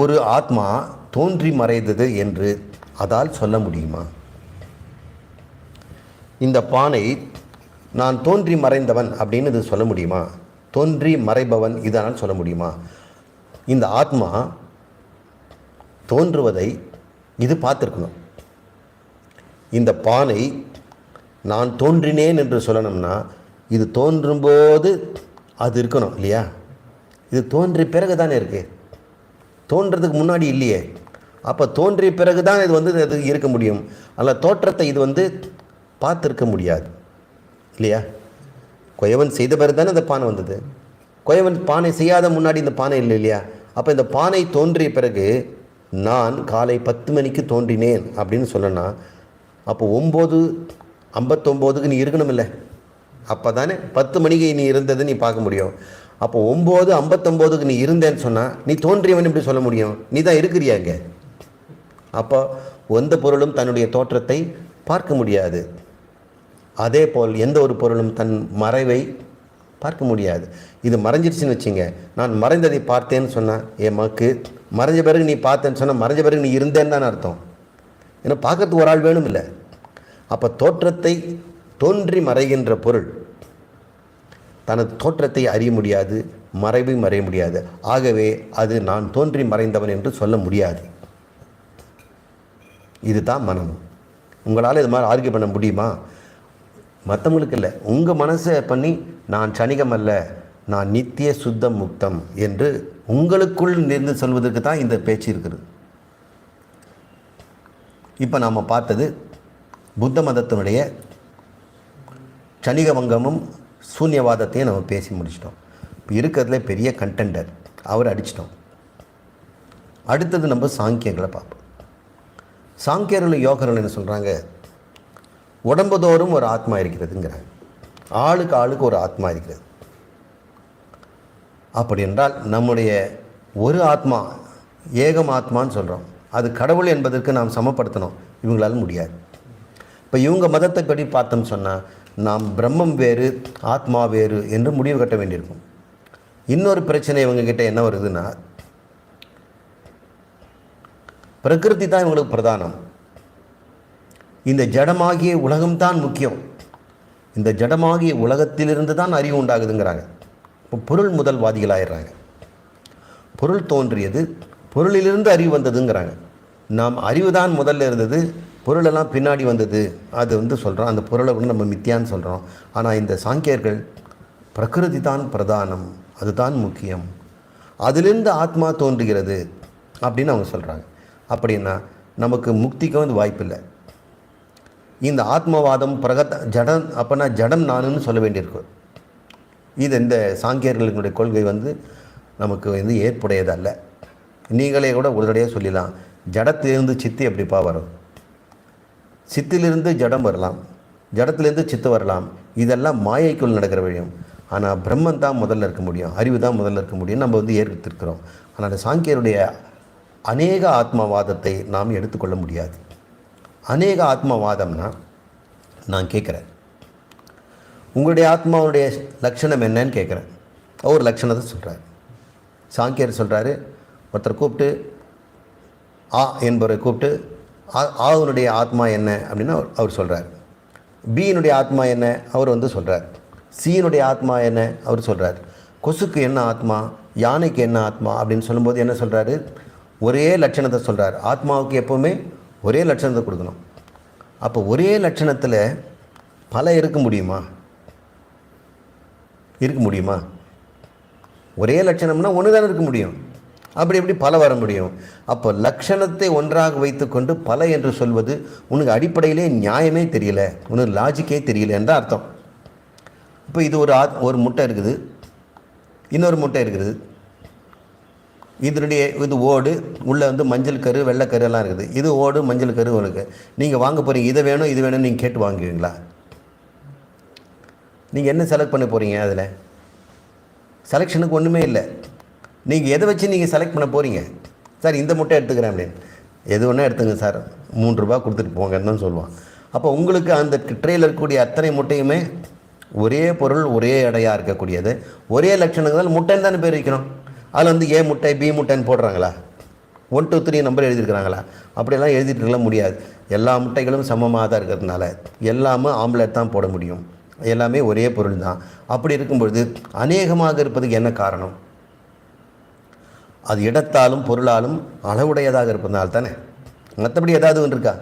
ஒரு ஆத்மா தோன்றி மறைந்தது என்று அதால் சொல்ல முடியுமா? இந்த பானை நான் தோன்றி மறைந்தவன் அப்படின்னு இது சொல்ல முடியுமா? தோன்றி மறைபவன் இதனால் சொல்ல முடியுமா? இந்த ஆத்மா தோன்றுவதை இது பார்த்துருக்கணும். இந்த பானை நான் தோன்றினேன் என்று சொல்லணும்னா இது தோன்றும்போது அது இருக்கணும் இல்லையா? இது தோன்றிய பிறகு தானே இருக்குது, தோன்றதுக்கு முன்னாடி இல்லையே. அப்போ தோன்றிய பிறகு தான் இது அது இருக்க முடியும். அதில் தோற்றத்தை இது பார்த்துருக்க முடியாது இல்லையா? குயவன் செய்த பிறகு தானே இந்த பானை வந்தது. குயவன் பானை செய்யாத முன்னாடி இந்த பானை இல்லை இல்லையா? அப்போ இந்த பானை தோன்றிய பிறகு நான் காலை 10 மணிக்கு தோன்றினேன் அப்படின்னு சொன்னா அப்போ 9:59க்கு நீ இருக்கணும் இல்லை? அப்போ தானே 10 மணிக்கு நீ இருந்தது நீ பார்க்க முடியும். அப்போ 9:59க்கு நீ இருந்தேன்னு சொன்னால் நீ தோன்றியவன் எப்படி சொல்ல முடியும்? நீ தான் இருக்கிறியா இங்கே. அப்போ எந்த பொருளும் தன்னுடைய தோற்றத்தை பார்க்க முடியாது. அதே போல் எந்த ஒரு பொருளும் தன் மறைவை பார்க்க முடியாது. இது மறைஞ்சிருச்சுன்னு வச்சுங்க, நான் மறைந்ததை பார்த்தேன்னு சொன்னால் என் மக்கு மறைஞ்ச பிறகு நீ பார்த்தேன்னு சொன்னால் மறைஞ்ச பிறகு நீ இருந்தேன்னு தான் அர்த்தம். ஏன்னா பார்க்கறதுக்கு ஒரு ஆள் வேணும் இல்லை? அப்போ தோற்றத்தை தோன்றி மறைகின்ற பொருள் தனது தோற்றத்தை அறிய முடியாது, மறைவையும் அறிய முடியாது. ஆகவே அது நான் தோன்றி மறைந்தவன் என்று சொல்ல முடியாது. இதுதான் மனம். உங்களால் இது மாதிரி ஆர்கியூ பண்ண முடியுமா? மற்றவங்களுக்கு இல்லை, உங்கள் மனசை பண்ணி நான் சனிகம் அல்ல, நான் நித்திய சுத்தம் முக்தம் என்று உங்களுக்குள் நின்று சொல்வதற்கு தான் இந்த பேச்சு இருக்கிறது. இப்போ நாம் பார்த்தது புத்த மதத்தினுடைய சனிகவங்கமும் சூன்யவாதத்தையும் நம்ம பேசி முடிச்சிட்டோம். இப்போ இருக்கிறதுல பெரிய கண்டெண்டர் அவர் அடிச்சிட்டோம். அடுத்தது நம்ம சாங்கியங்களை பார்ப்போம். சாங்கியர்கள் யோகர்கள் என்ன சொல்கிறாங்க? உடம்புதோறும் ஒரு ஆத்மா இருக்கிறதுங்கிறாங்க. ஆளுக்கு ஒரு ஆத்மா இருக்கிறது. அப்படி என்றால் நம்முடைய ஒரு ஆத்மா ஏகம் ஆத்மான்னு சொல்கிறோம், அது கடவுள் என்பதற்கு நாம் சமப்படுத்தணும். இவங்களால முடியாது. இப்போ இவங்க மதத்தை படி பார்த்தோம் சொன்னால் நாம் பிரம்மம் வேறு ஆத்மா வேறு என்று முடிவு கட்ட வேண்டியிருக்கும். இன்னொரு பிரச்சனை இவங்ககிட்ட என்ன வருதுன்னா, பிரகிருதி தான் இவங்களுக்கு பிரதானம். இந்த ஜடமாகிய உலகம்தான் முக்கியம். இந்த ஜடமாகிய உலகத்திலிருந்து தான் அறிவு உண்டாகுதுங்கிறாங்க. இப்போ பொருள் முதல்வாதிகளாகிடுறாங்க. பொருள் தோன்றியது, பொருளிலிருந்து அறிவு வந்ததுங்கிறாங்க. நாம் அறிவு தான் முதல்ல இருந்தது, பொருளெல்லாம் பின்னாடி வந்தது அது சொல்கிறோம். அந்த பொருளை நம்ம மித்தியான்னு சொல்கிறோம். ஆனால் இந்த சாங்கியர்கள் பிரகிருதி தான் பிரதானம், அதுதான் முக்கியம், அதிலிருந்து ஆத்மா தோன்றுகிறது அப்படின்னு அவங்க சொல்கிறாங்க. அப்படின்னா நமக்கு முக்திக்கு வாய்ப்பில்லை. இந்த ஆத்மவாதம் ஜடம், அப்போனா ஜடம் நானுன்னு சொல்ல வேண்டியிருக்கும். இது இந்த சாங்கியர்களுடைய கொள்கை நமக்கு ஏற்புடையதல்ல. நீங்களே கூட உடனடியாக சொல்லலாம், ஜடத்திலிருந்து சித்து எப்படிப்பா வரும்? சித்திலிருந்து ஜடம் வரலாம், ஜடத்திலிருந்து சித்து வரலாம். இதெல்லாம் மாயைக்குள் நடக்கிற வழியும். ஆனால் பிரம்மன் தான் முதல்ல இருக்க முடியும், அறிவு தான் முதல்ல இருக்க முடியும் நம்ம ஏற்கிறோம். ஆனால் அந்த சாங்கியருடைய அநேக ஆத்மவாதத்தை நாம் எடுத்துக்கொள்ள முடியாது. அநேக ஆத்மவாதம்னா நான் கேட்குறேன், உங்களுடைய ஆத்மாவுடைய லட்சணம் என்னன்னு கேட்குறேன். ஒரு லட்சணத்தை சொல்கிறார். சாங்கியர் சொல்கிறாரு, ஒருத்தர் கூப்பிட்டு ஆ என்பவரை கூப்பிட்டு ஆவுனுடைய ஆத்மா என்ன அப்படின்னு அவர் சொல்கிறார். பியினுடைய ஆத்மா என்ன அவர் வந்து சொல்கிறார். சியினுடைய ஆத்மா என்ன அவர் சொல்கிறார். கொசுக்கு என்ன ஆத்மா, யானைக்கு என்ன ஆத்மா அப்படின்னு சொல்லும்போது என்ன சொல்கிறாரு, ஒரே லட்சணத்தை சொல்கிறார். ஆத்மாவுக்கு எப்போவுமே ஒரே லட்சணத்தை கொடுக்கணும். அப்போ ஒரே லட்சணத்தில் பல இருக்க முடியுமா? இருக்க முடியுமா? ஒரே லட்சணம்னா ஒன்று தானே இருக்க முடியும். அப்படி எப்படி பல வர முடியும்? அப்போ லட்சணத்தை ஒன்றாக வைத்துக்கொண்டு பல என்று சொல்வது உனக்கு அடிப்படையிலே நியாயமே தெரியல, உனக்கு லாஜிக்கே தெரியல என்ற அர்த்தம். இப்போ இது ஒரு முட்டை இருக்குது, இன்னொரு முட்டை இருக்குது. இது ஓடு, உள்ளே வந்து மஞ்சள் கரு வெள்ளைக்கரு எல்லாம் இருக்குது. இது ஓடு மஞ்சள் கரு உங்களுக்கு. நீங்கள் வாங்க போகிறீங்க, இதை வேணும் இது வேணும்னு நீங்கள் கேட்டு வாங்குவீங்களா? நீங்கள் என்ன செலக்ட் பண்ண போகிறீங்க? அதில் செலெக்ஷனுக்கு ஒன்றுமே இல்லை. நீங்கள் எதை வச்சு நீங்கள் செலக்ட் பண்ண போகிறீங்க? சார் இந்த முட்டை எடுத்துக்கிறேன் அப்படின்னு, எது ஒன்றா எடுத்துங்க சார், 3 ரூபா கொடுத்துட்டு போங்கன்னு தான் சொல்லுவான். அப்போ உங்களுக்கு அந்த ட்ரேயில் இருக்கக்கூடிய அத்தனை முட்டையுமே ஒரே பொருள், ஒரே எடையாக இருக்கக்கூடியது, ஒரே லட்சணங்கள் முட்டைன்னு தானே பேர் வைக்கணும். அதில் வந்து ஏ முட்டை பி முட்டைன்னு போடுறாங்களா? 1 2 3 நம்பர் எழுதியிருக்கிறாங்களா? அப்படியெல்லாம் எழுதிட்டுலாம் முடியாது. எல்லா முட்டைகளும் சமமாக தான் இருக்கிறதுனால எல்லாமே ஆம்லெட் தான் போட முடியும். எல்லாமே ஒரே பொருள் தான். அப்படி இருக்கும்பொழுது அநேகமாக இருப்பதுக்கு என்ன காரணம்? அது இடத்தாலும் பொருளாலும் அளவுடையதாக இருப்பதனால தானே. மற்றபடி ஏதாவது ஒன்று இருக்கா?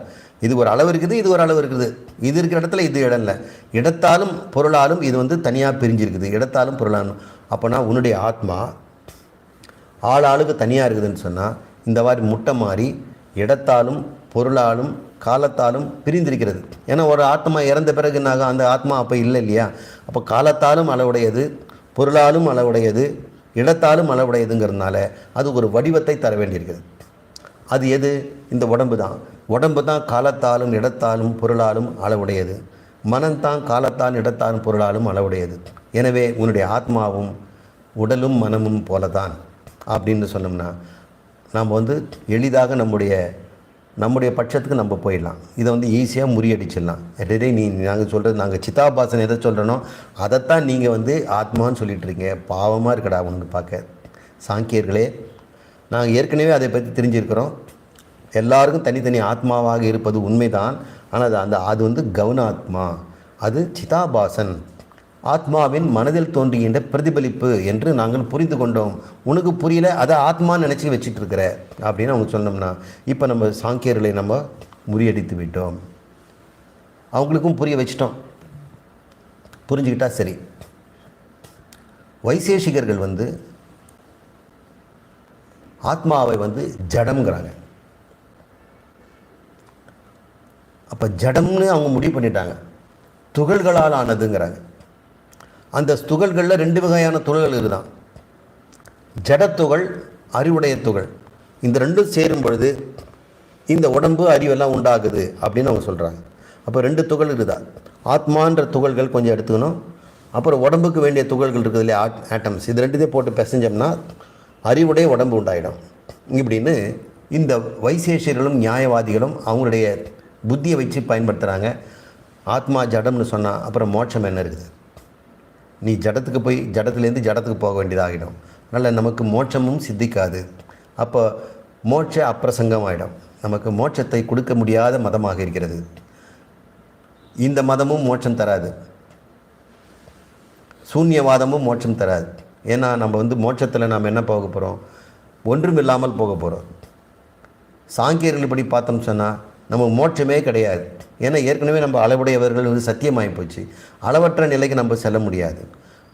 இது ஒரு அளவு இருக்குது, இது ஒரு அளவு இருக்குது. இது இருக்கிற இடத்துல இது இடம் இல்லை. இடத்தாலும் பொருளாலும் இது வந்து தனியாக பிரிஞ்சிருக்குது, இடத்தாலும் பொருளாலும். அப்போனா உன்னுடைய ஆத்மா ஆளுக்கு தனியாக இருக்குதுன்னு சொன்னால் இந்த மாதிரி முட்டை மாதிரி இடத்தாலும் பொருளாலும் காலத்தாலும் பிரிந்திருக்கிறது. ஏன்னா ஒரு ஆத்மா இறந்த பிறகு நாங்கள் அந்த ஆத்மா அப்போ இல்லை இல்லையா? அப்போ காலத்தாலும் அளவுடையது, பொருளாலும் அளவுடையது, இடத்தாலும் அளவுடையதுங்கிறதுனால அது ஒரு வடிவத்தை தர வேண்டியிருக்குது. அது எது? இந்த உடம்பு தான். உடம்பு தான் காலத்தாலும் இடத்தாலும் பொருளாலும் அளவுடையது. மனம்தான் காலத்தால் இடத்தாலும் பொருளாலும் அளவுடையது. எனவே உன்னுடைய ஆத்மாவும் உடலும் மனமும் போல தான் அப்படின்னு சொன்னோம்னா நாம் வந்து எளிதாக நம்முடைய பட்சத்துக்கு நம்ம போயிடலாம். இதை வந்து ஈஸியாக முறியடிச்சிடலாம். எடே நாங்கள் சொல்கிறது, நாங்கள் சிதாபாசன் எதை சொல்கிறனோ அதைத்தான் நீங்கள் வந்து ஆத்மான்னு சொல்லிகிட்டு இருக்கீங்க. பாவமாக இருக்கடா ஒன்று பார்க்க. சாங்கியர்களே, நாங்கள் ஏற்கனவே அதை பற்றி தெரிஞ்சிருக்கிறோம். எல்லாருக்கும் தனித்தனி ஆத்மாவாக இருப்பது உண்மைதான். ஆனால் அது வந்து கவுன ஆத்மா, அது சிதாபாசன், ஆத்மாவின் மனதில் தோன்றுகின்ற பிரதிபலிப்பு என்று நாங்கள் புரிந்து கொண்டோம். உனக்கு புரியல, அதை ஆத்மான்னு நினச்சி வச்சுட்டு இருக்கிற அப்படின்னு அவங்க சொன்னோம்னா இப்போ நம்ம சாங்கியர்களை நம்ம முறியடித்து விட்டோம். அவங்களுக்கும் புரிய வச்சிட்டோம். புரிஞ்சுக்கிட்டா சரி. வைசேஷிகர்கள் வந்து ஆத்மாவை வந்து ஜடம்ங்கிறாங்க. அப்போ ஜடம்னு அவங்க முடிவு பண்ணிட்டாங்க. துகள்களால் ஆனதுங்கிறாங்க. அந்த துகள்களில் 2 வகையான துகள்கள் இருக்குதான். ஜடத்துகள், அறிவுடைய துகள். இந்த ரெண்டும் சேரும் பொழுது இந்த உடம்பு அறிவெல்லாம் உண்டாகுது அப்படின்னு அவங்க சொல்கிறாங்க. அப்போ 2 துகள் இருக்குதா. ஆத்மான்ற துகள்கள் கொஞ்சம் எடுத்துக்கணும். அப்புறம் உடம்புக்கு வேண்டிய துகள்கள் இருக்குது இல்லையா, ஆட்டம்ஸ். இது 2த்தையும் போட்டு பிசைஞ்சோம்னா அறிவுடைய உடம்பு உண்டாயிடும். இப்படின்னு இந்த வைசேஷியர்களும் நியாயவாதிகளும் அவங்களுடைய புத்தியை வச்சு பயன்படுத்துகிறாங்க. ஆத்மா ஜடம்னு சொன்னால் அப்புறம் மோட்சம் என்ன இருக்குது? நீ ஜடத்துக்கு போய் ஜடத்துலேருந்து ஜடத்துக்கு போக வேண்டியதாகிடும். அதனால் நமக்கு மோட்சமும் சித்திக்காது. அப்போ மோட்ச அப்பிரசங்கம் ஆகிடும். நமக்கு மோட்சத்தை கொடுக்க முடியாத மதமாக இருக்கிறது. இந்த மதமும் மோட்சம் தராது, சூன்யவாதமும் மோட்சம் தராது. ஏன்னா நம்ம வந்து மோட்சத்தில் நாம் என்ன போக போகிறோம்? ஒன்றும் இல்லாமல் போக போகிறோம். சாங்கியர்கள் இப்படி பார்த்தோம்னு சொன்னால் நம்ம மோட்சமே கிடையாது. ஏன்னா ஏற்கனவே நம்ம அளவுடையவர்கள் வந்து சத்தியமாகி போச்சு. அளவற்ற நிலைக்கு நம்ம செல்ல முடியாது.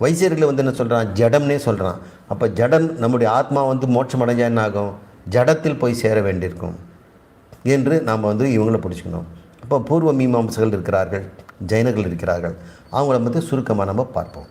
வைசியர்கள் வந்து என்ன சொல்கிறான்? ஜடம்னே சொல்கிறான். அப்போ ஜடம், நம்முடைய ஆத்மா வந்து மோட்சம் அடைஞ்சா என்ன ஆகும்? ஜடத்தில் போய் சேர வேண்டியிருக்கும் என்று நாம் வந்து இவங்கள பிடிச்சிக்கணும். அப்போ பூர்வ மீமாம்சகள் இருக்கிறார்கள், ஜைனர்கள் இருக்கிறார்கள். அவங்கள வந்து சுருக்கமாக நம்ம பார்ப்போம்.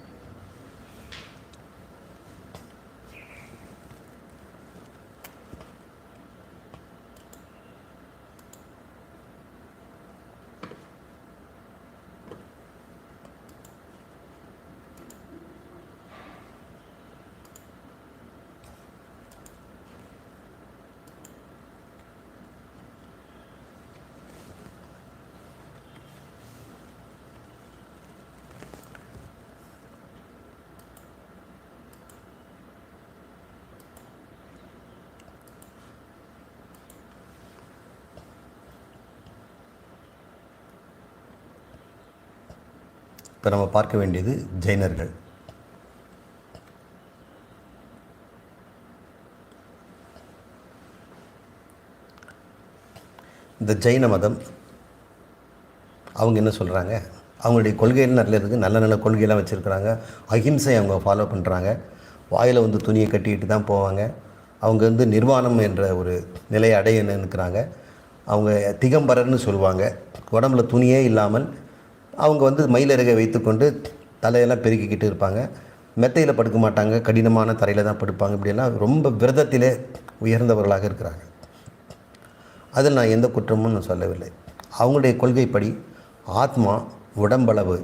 இப்போ நம்ம பார்க்க வேண்டியது ஜெயினர்கள். இந்த ஜெயின மதம் அவங்க என்ன சொல்கிறாங்க, அவங்களுடைய கொள்கைகள் நிறைய இருக்குது. நல்ல நல்ல கொள்கையெல்லாம் வச்சுருக்குறாங்க. அஹிம்சை அவங்க ஃபாலோ பண்ணுறாங்க. வாயில் வந்து துணியை கட்டிக்கிட்டு தான் போவாங்க. அவங்க வந்து நிர்வாணம் என்ற ஒரு நிலையை அடைய நினைக்கிறாங்க. அவங்க திகம்பரர்னு சொல்லுவாங்க. உடம்புல துணியே இல்லாமல் அவங்க வந்து மயிலிறகை வைத்துக்கொண்டு தலையெல்லாம் பெருக்கிக்கிட்டு இருப்பாங்க. மெத்தையில் படுக்க மாட்டாங்க, கடினமான தரையில் தான் படுப்பாங்க. இப்படியெல்லாம் ரொம்ப விரதத்திலே உயர்ந்தவர்களாக இருக்கிறாங்க. அதில் நான் எந்த குற்றமும் நான் சொல்லவில்லை. அவங்களுடைய கொள்கைப்படி ஆத்மா உடம்பளவு.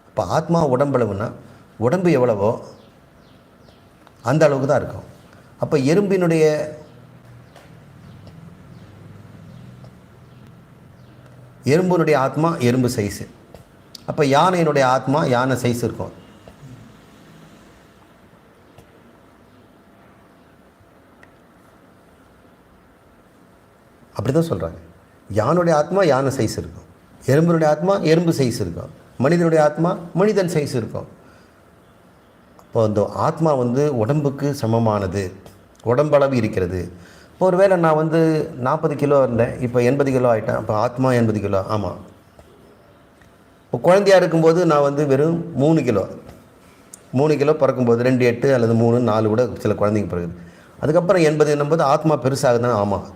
இப்போ ஆத்மா உடம்பளவுன்னா உடம்பு எவ்வளவோ அந்த அளவுக்கு தான் இருக்கும். அப்போ எறும்பினுடைய ஆத்மா எறும்பு சைஸு. அப்போ யானையினுடைய ஆத்மா யானை சைஸ் இருக்கும். அப்படி தான் சொல்கிறாங்க. யானுடைய ஆத்மா யானை சைஸ் இருக்கும், எறும்பினுடைய ஆத்மா எறும்பு சைஸ் இருக்கும், மனிதனுடைய ஆத்மா மனிதன் சைஸ் இருக்கும். இப்போ அந்த ஆத்மா வந்து உடம்புக்கு சமமானது, உடம்பளவு இருக்கிறது. இப்போ ஒரு வேளை நான் வந்து 40 கிலோ இருந்தேன், இப்போ 80 கிலோ ஆகிட்டேன். அப்போ ஆத்மா 80 கிலோ. ஆமாம். இப்போ குழந்தையாக இருக்கும்போது நான் வந்து வெறும் 3 கிலோ பிறக்கும்போது 2, 8 அல்லது 3, 4 கூட சில குழந்தைங்க பிறகுது. அதுக்கப்புறம் 80 என்னும்போது ஆத்மா பெருசாகுதுன்னா ஆமாம்.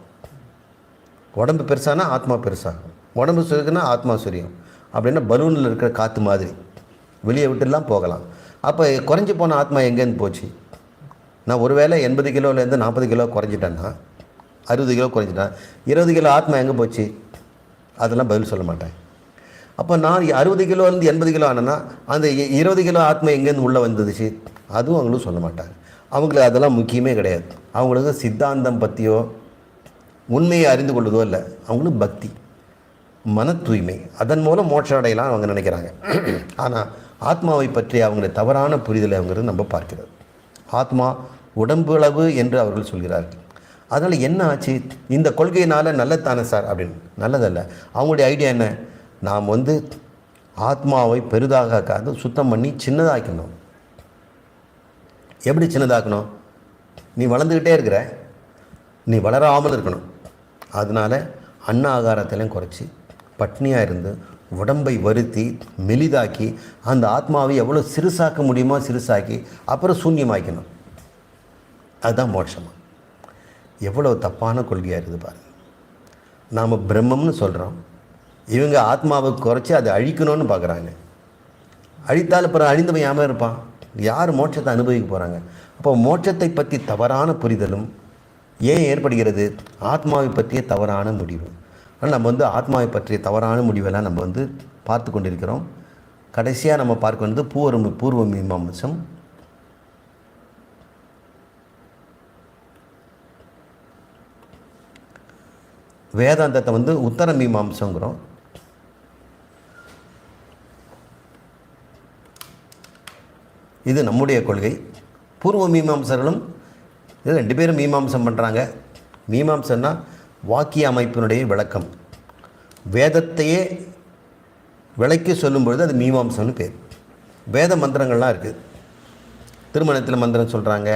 உடம்பு பெருசானா ஆத்மா பெருசாகும், உடம்பு சுருக்குன்னா ஆத்மா சுரியும். அப்படின்னா பலூனில் இருக்கிற காற்று மாதிரி வெளியே விட்டுலாம் போகலாம். அப்போ குறைஞ்சி போன ஆத்மா எங்கேருந்து போச்சு? நான் ஒரு வேளை 80 கிலோலேருந்து 40 கிலோ குறைஞ்சிட்டேன்னா, 60 கிலோ குறைஞ்சிட்டேன், 20 கிலோ ஆத்மா எங்கே போச்சு? அதெல்லாம் பதில் சொல்ல மாட்டேன். அப்போ நான் 60 கிலோலேருந்து 80 கிலோ ஆனேன்னா அந்த 20 கிலோ ஆத்மா எங்கேருந்து உள்ளே வந்துடுச்சு? அதுவும் அவங்களும் சொல்ல மாட்டாங்க. அவங்களுக்கு அதெல்லாம் முக்கியமே கிடையாது. அவங்களுக்கு சித்தாந்தம் பற்றியோ உண்மையை அறிந்து கொள்வதோ இல்லை. அவங்களுக்கு பக்தி, மன தூய்மை, அதன் மூலம் மோட்சம் அடையலாம் அவங்க நினைக்கிறாங்க. ஆனால் ஆத்மாவை பற்றி அவங்களுடைய தவறான புரிதலை அவங்கிறது நம்ம பார்க்கிறது. ஆத்மா உடம்புளவு என்று அவர்கள் சொல்கிறார்கள். அதனால் என்ன ஆச்சு? இந்த கொள்கையினால் நல்லதானே சார் அப்படின்னு? நல்லதல்ல. அவங்களுடைய ஐடியா என்ன? நாம் வந்து ஆத்மாவை பெரிதாக சுத்தம் பண்ணி சின்னதாக்கணும். எப்படி சின்னதாக்கணும்? நீ வளர்ந்துக்கிட்டே இருக்கிற, நீ வளராமல் இருக்கணும். அதனால் அன்ன ஆகாரத்திலையும் குறைச்சி பட்னியாக இருந்து உடம்பை வருத்தி மெலிதாக்கி அந்த ஆத்மாவை எவ்வளோ சிறுசாக்க முடியுமோ சிறுசாக்கி அப்புறம் சூன்யமாக்கணும். அதுதான் மோட்சமாக. எவ்வளோ தப்பான கொள்கையாக இருக்குது பாருங்கள். நாம் பிரம்மம்னு சொல்கிறோம், இவங்க ஆத்மாவை குறைச்சி அதை அழிக்கணும்னு பார்க்குறாங்க. அழித்தால் அப்புறம் அழிந்தவன் யாமல் இருப்பான். யார் மோட்சத்தை அனுபவிக்க போகிறாங்க? அப்போ மோட்சத்தை பற்றி தவறான புரிதலும் ஏன் ஏற்படுகிறது? ஆத்மாவை பற்றிய தவறான முடிவு. ஆனால் நம்ம வந்து ஆத்மாவை பற்றிய தவறான முடிவெல்லாம் நம்ம வந்து பார்த்து கொண்டிருக்கிறோம். கடைசியாக நம்ம பார்க்க வேண்டியது பூர்வ மீமாம்சம். வேதாந்தத்தை வந்து உத்தர மீமாம்சங்கிறோம். இது நம்முடைய கொள்கை. பூர்வ மீமாம்சர்களும் இது 2 பேரும் மீமாம்சம் பண்ணுறாங்க. மீமாம்சன்னா வாக்கிய அமைப்பினுடைய விளக்கம். வேதத்தையே விளக்கி சொல்லும்பொழுது அது மீமாம்சம்னு பேர். வேத மந்திரங்கள்லாம் இருக்குது. திருமணத்தில் மந்திரம் சொல்கிறாங்க,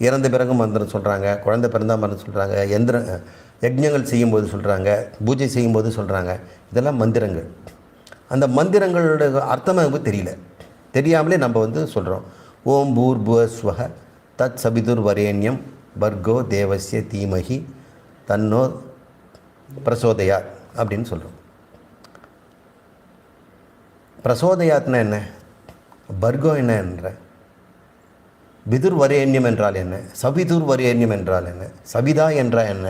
இறந்த பிறகு மந்திரம் சொல்கிறாங்க, குழந்தை பிறந்தால் மந்திரம் சொல்கிறாங்க, யஜ்ஞங்கள் செய்யும்போது சொல்கிறாங்க, பூஜை செய்யும்போது சொல்கிறாங்க. இதெல்லாம் மந்திரங்கள். அந்த மந்திரங்களோட அர்த்தம் நமக்கு தெரியல. தெரியாமலே நம்ம வந்து சொல்கிறோம். ஓம் பூர்புவஸ்வஹ தத் சபிதுர் வரேண்யம் பர்கோ தேவஸ்ய தீமஹி தன்னோ பிரசோதயாத் அப்படின்னு சொல்கிறோம். பிரசோதயாத்னா என்ன? பர்கோ என்ன என்ற? பிதுர் வரேண்யம் என்றால் என்ன? சபிதுர் வரேண்யம் என்றால் என்ன? சபிதா என்றால் என்ன?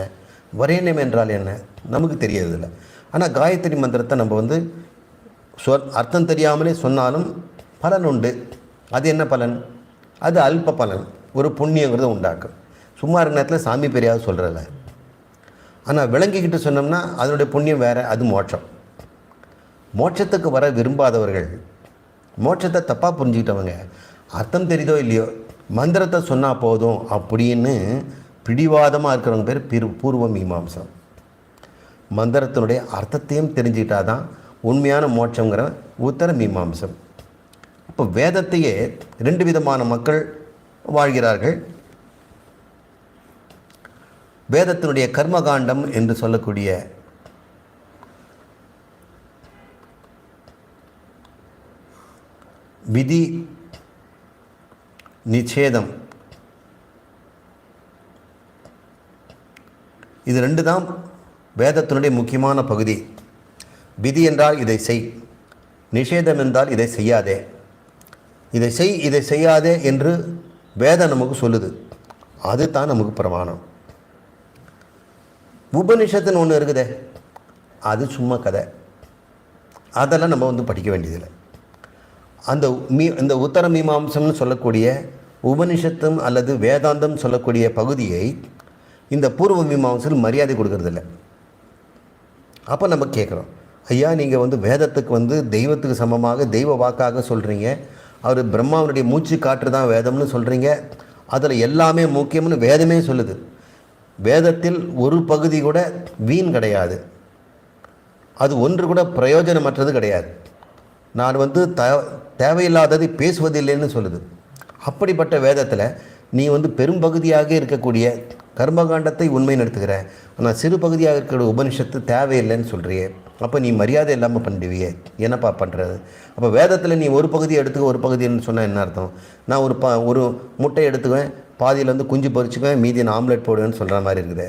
வரேண்யம் என்றால் என்ன? நமக்கு தெரியறதில்லை. ஆனால் காயத்ரி மந்திரத்தை நம்ம வந்து அர்த்தம் தெரியாமலே சொன்னாலும் பலன் உண்டு. அது என்ன பலன்? அது அல்ப பலன், ஒரு புண்ணியங்கிறத உண்டாக்கும். சும்மா இருக்கிற நேரத்தில் சாமி பெரியாவது சொல்கிறதில்ல. ஆனால் விளங்கிக்கிட்டு சொன்னோம்னா அதனுடைய புண்ணியம் வேறு, அது மோட்சம். மோட்சத்துக்கு வர விரும்பாதவர்கள், மோட்சத்தை தப்பாக புரிஞ்சுக்கிட்டவங்க, அர்த்தம் தெரியுதோ இல்லையோ மந்திரத்தை சொன்னால் போதும் அப்படின்னு பிடிவாதமாக இருக்கிறவங்க பேர் பூர்வ மீமாம்சம். மந்திரத்தினுடைய அர்த்தத்தையும் தெரிஞ்சுக்கிட்டா தான் உண்மையான மோட்சங்கிற உத்தர மீமாம்சம். இப்போ வேதத்தையே 2 விதமான மக்கள் வாழ்கிறார்கள். வேதத்தினுடைய கர்மகாண்டம் என்று சொல்லக்கூடிய விதி நிஷேதம், இது 2 தான் வேதத்தினுடைய முக்கியமான பகுதி. விதி என்றால் இதை செய், நிஷேதம் என்றால் இதை செய்யாதே. இதை செய், இதை செய்யாதே என்று வேதம் நமக்கு சொல்லுது. அது தான் நமக்கு பிரமாணம். உபனிஷத்துன்னு ஒன்று இருக்குதே, அது சும்மா கதை. அதெல்லாம் நம்ம படிக்க வேண்டியதில்லை. இந்த உத்தர மீமாம்சம்னு சொல்லக்கூடிய உபனிஷத்தும் அல்லது வேதாந்தம் சொல்லக்கூடிய பகுதியை இந்த பூர்வ மீமாம்சம் மரியாதை கொடுக்கறதில்ல. அப்போ நம்ம கேட்குறோம், ஐயா நீங்கள் வேதத்துக்கு தெய்வத்துக்கு சமமாக தெய்வ வாக்காக சொல்கிறீங்க, அவர் பிரம்மாவனுடைய மூச்சு காற்று தான் வேதம்னு சொல்கிறீங்க, அதில் எல்லாமே முக்கியம்னு வேதமே சொல்லுது. வேதத்தில் ஒரு பகுதி கூட வீண் கிடையாது, அது ஒன்று கூட பிரயோஜனமற்றது கிடையாது. நான் தேவையில்லாததை பேசுவதில்லைன்னு சொல்லுது. அப்படிப்பட்ட வேதத்தில் நீ பெரும்பகுதியாக இருக்கக்கூடிய கர்மகாண்டத்தை உண்மை நடத்துகிற, ஆனால் சிறு பகுதியாக இருக்கிற உபனிஷத்து தேவையில்லைன்னு சொல்கிறியே, அப்போ நீ மரியாதை இல்லாமல் பண்ணிடுவியே, என்னப்பா பண்ணுறது? அப்போ வேதத்தில் நீ ஒரு பகுதியை எடுத்துக்க, ஒரு பகுதின்னு சொன்னால் என்ன அர்த்தம்? நான் ஒரு முட்டை எடுத்துக்குவேன், பாதியில் குஞ்சு பொரிச்சுக்குவேன், மீதி நான் ஆம்லெட் போடுவேன்னு சொல்கிற மாதிரி இருக்குது.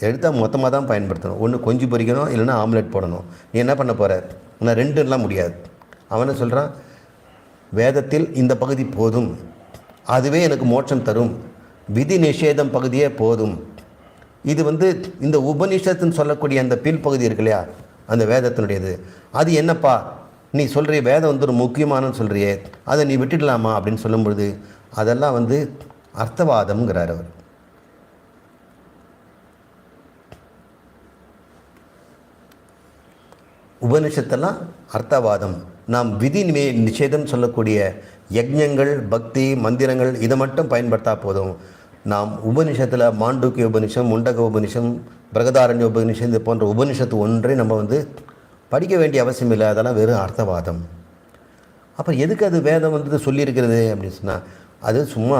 எடுத்தால் மொத்தமாக தான் பயன்படுத்தணும். ஒன்று கொஞ்சம் பொரிக்கணும், இல்லைன்னா ஆம்லெட் போடணும். நீ என்ன பண்ண போகிற? ஆனால் 2 முடியாது. அவனை சொல்கிறான், வேதத்தில் இந்த பகுதி போதும், அதுவே எனக்கு மோட்சம் தரும், விதி நிஷேதம் பகுதியே போதும். இது இந்த உபனிஷத்துன்னு சொல்லக்கூடிய அந்த பகுதி இருக்கு இல்லையா, அந்த வேதத்தினுடையது, அது என்னப்பா நீ சொல்கிறிய? வேதம் ஒரு முக்கியமானன்னு சொல்கிறியே, அதை நீ விட்டுடலாமா அப்படின்னு சொல்லும்பொழுது அதெல்லாம் அர்த்தவாதம்ங்கிறார் அவர். உபனிஷத்தெல்லாம் அர்த்தவாதம். நாம் விதி நிஷேதம் சொல்லக்கூடிய யஜ்ஞங்கள், பக்தி, மந்திரங்கள் இதை மட்டும் பயன்படுத்தா போதும். நாம் உபனிஷத்தில் மாண்டூக்கிய உபனிஷம், முண்டக உபனிஷம், பிரகதாரண்ய உபனிஷம், இது போன்ற உபனிஷத்து ஒன்றை நம்ம படிக்க வேண்டிய அவசியம் இல்லை. அதெல்லாம் வெறும் அர்த்தவாதம். அப்போ எதுக்கு அது வேதம் சொல்லியிருக்கிறது அப்படின்னு சொன்னால், அது சும்மா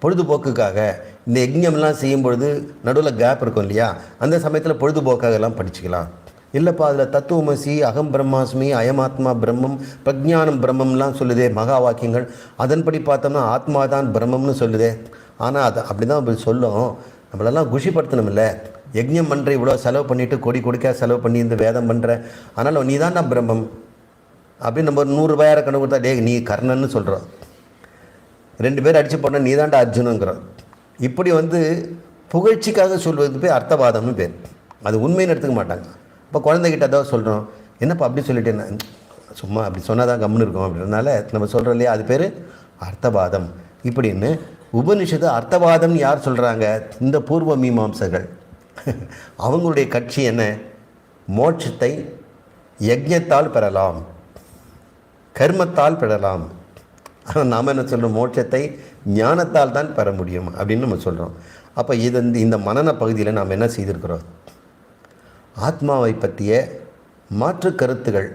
பொழுதுபோக்குக்காக. இந்த யஜ்ஞம்லாம் செய்யும் பொழுது நடுவில் கேப் இருக்கும் இல்லையா, அந்த சமயத்தில் பொழுதுபோக்காகலாம் படிச்சுக்கலாம். இல்லைப்பா அதில் தத்துவமசி, அகம் பிரம்மாஸ்மி, அயமாத்மா பிரம்மம், பிரஜானம் பிரம்மம்லாம் சொல்லுதே மகா வாக்கியங்கள், அதன்படி பார்த்தோம்னா ஆத்மா தான் பிரம்மம்னு சொல்லுதே. ஆனால் அது அப்படி தான் அப்படி சொல்லும். நம்மளெல்லாம் குஷிப்படுத்தணும்ல. யஜ்ஞம் பண்ணுற, இவ்வளோ செலவு பண்ணிவிட்டு கோடிக்கா செலவு பண்ணி இந்த வேதம் பண்ணுற, அதனால் நீ தான் பிரம்மம் அப்படின்னு நம்ம 100 ரூபாயார கணக்கு கொடுத்தா, டே நீ கர்ணன்னு சொல்கிறோம், 2 பேர் அடித்து போட்டால் நீ தான்டா அர்ஜுனுங்கிறோம். இப்படி புகழ்ச்சிக்காக சொல்வது பேர் அர்த்தவாதம்னு பேர். அது உண்மைன்னு எடுத்துக்க மாட்டாங்க. இப்போ குழந்தைகிட்ட தான் சொல்கிறோம், என்னப்பா அப்படி சொல்லிட்டேன்னா, சும்மா அப்படி சொன்னால் தான் கம்முன்னு இருக்கும் அப்படின்றதுனால நம்ம சொல்கிறோம் இல்லையா, அது பேர் அர்த்தவாதம். இப்படின்னு உபனிஷத்து அர்த்தவாதம்னு யார் சொல்கிறாங்க? இந்த பூர்வ மீமாம்சகர்கள். அவங்களுடைய கட்சி என்ன? மோட்சத்தை யஜ்ஞத்தால் பெறலாம், கர்மத்தால் பெறலாம். ஆனால் நாம் என்ன சொல்கிறோம்? மோட்சத்தை ஞானத்தால் தான் பெற முடியும் அப்படின்னு நம்ம சொல்கிறோம். அப்போ இந்த மனன பகுதியில் நாம் என்ன செய்திருக்கிறோம்? ஆத்மாவை பற்றிய மாற்று கருத்துகள்,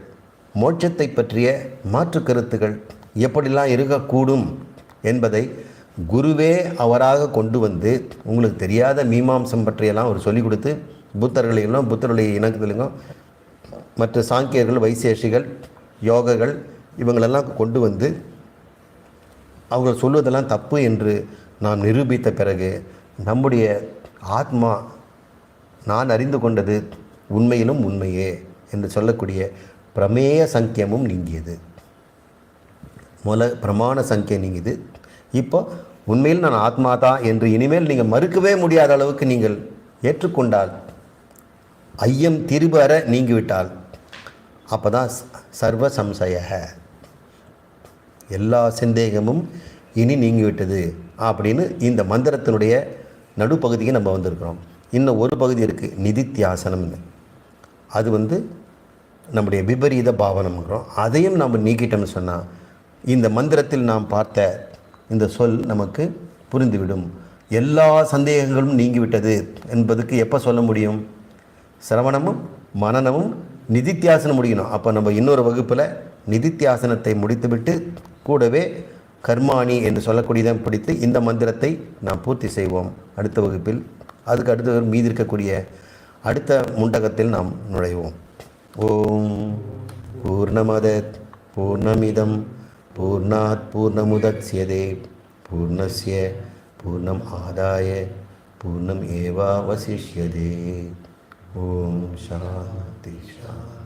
மோட்சத்தை பற்றிய மாற்று கருத்துகள் எப்படிலாம் இருக்கக்கூடும் என்பதை குருவே அவராக கொண்டு உங்களுக்கு தெரியாத மீமாம்சம் பற்றியெல்லாம் அவர் சொல்லிக் கொடுத்து, புத்தருடைய இணக்கத்திலும் மற்ற சாங்கியர்கள், வைசேஷிகள், யோகர்கள் இவங்களெல்லாம் கொண்டு அவங்க சொல்வதெல்லாம் தப்பு என்று நாம் நிரூபித்த பிறகு நம்முடைய ஆத்மா நான் அறிந்து கொண்டது உண்மையிலும் உண்மையே என்று சொல்லக்கூடிய பிரமேய சங்கியமும் நீங்கியது. பிரமாண சங்கியம் நீங்கியது. இப்போ உண்மையில் நான் ஆத்மா தான் என்று இனிமேல் நீங்கள் மறுக்கவே முடியாத அளவுக்கு நீங்கள் ஏற்றுக்கொண்டால், ஐயம் திருபற நீங்கிவிட்டால், அப்போ தான் சர்வ சம்சய, எல்லா சந்தேகமும் இனி நீங்கிவிட்டது அப்படின்னு இந்த மந்திரத்தினுடைய நடுப்பகுதிக்கு நம்ம வந்திருக்கிறோம். இன்னும் ஒரு பகுதி இருக்குது, நிதித்தியாசனம்னு. அது நம்முடைய விபரீத பாவனம்ங்கிறோம். அதையும் நம்ம நீக்கிட்டோம்னு சொன்னால் இந்த மந்திரத்தில் நாம் பார்த்த இந்த சொல் நமக்கு புரிந்துவிடும். எல்லா சந்தேகங்களும் நீங்கிவிட்டது என்பதுக்கு எப்போ சொல்ல முடியும்? சிரவணமும் மனனமும் நிதித்தியாசனம் முடிக்கணும். அப்போ நம்ம இன்னொரு வகுப்பில் நிதித்தியாசனத்தை முடித்துவிட்டு கூடவே கர்மாணி என்று சொல்லக்கூடியதை படித்து இந்த மந்திரத்தை நாம் பூர்த்தி செய்வோம் அடுத்த வகுப்பில். அதுக்கு அடுத்த மீதி இருக்கக்கூடிய அடுத்த முண்டகத்தில் நாம் நுழைவோம். ஓம் பூர்ணமதத் பூர்ணமிதம் பூர்ணாத் பூர்ணமுதச்யதே பூர்ணஸ்ய பூர்ணம் ஆதாய பூர்ணம் ஏவாவசிஷ்யதே. ஓம் சாந்தி சாந்தி.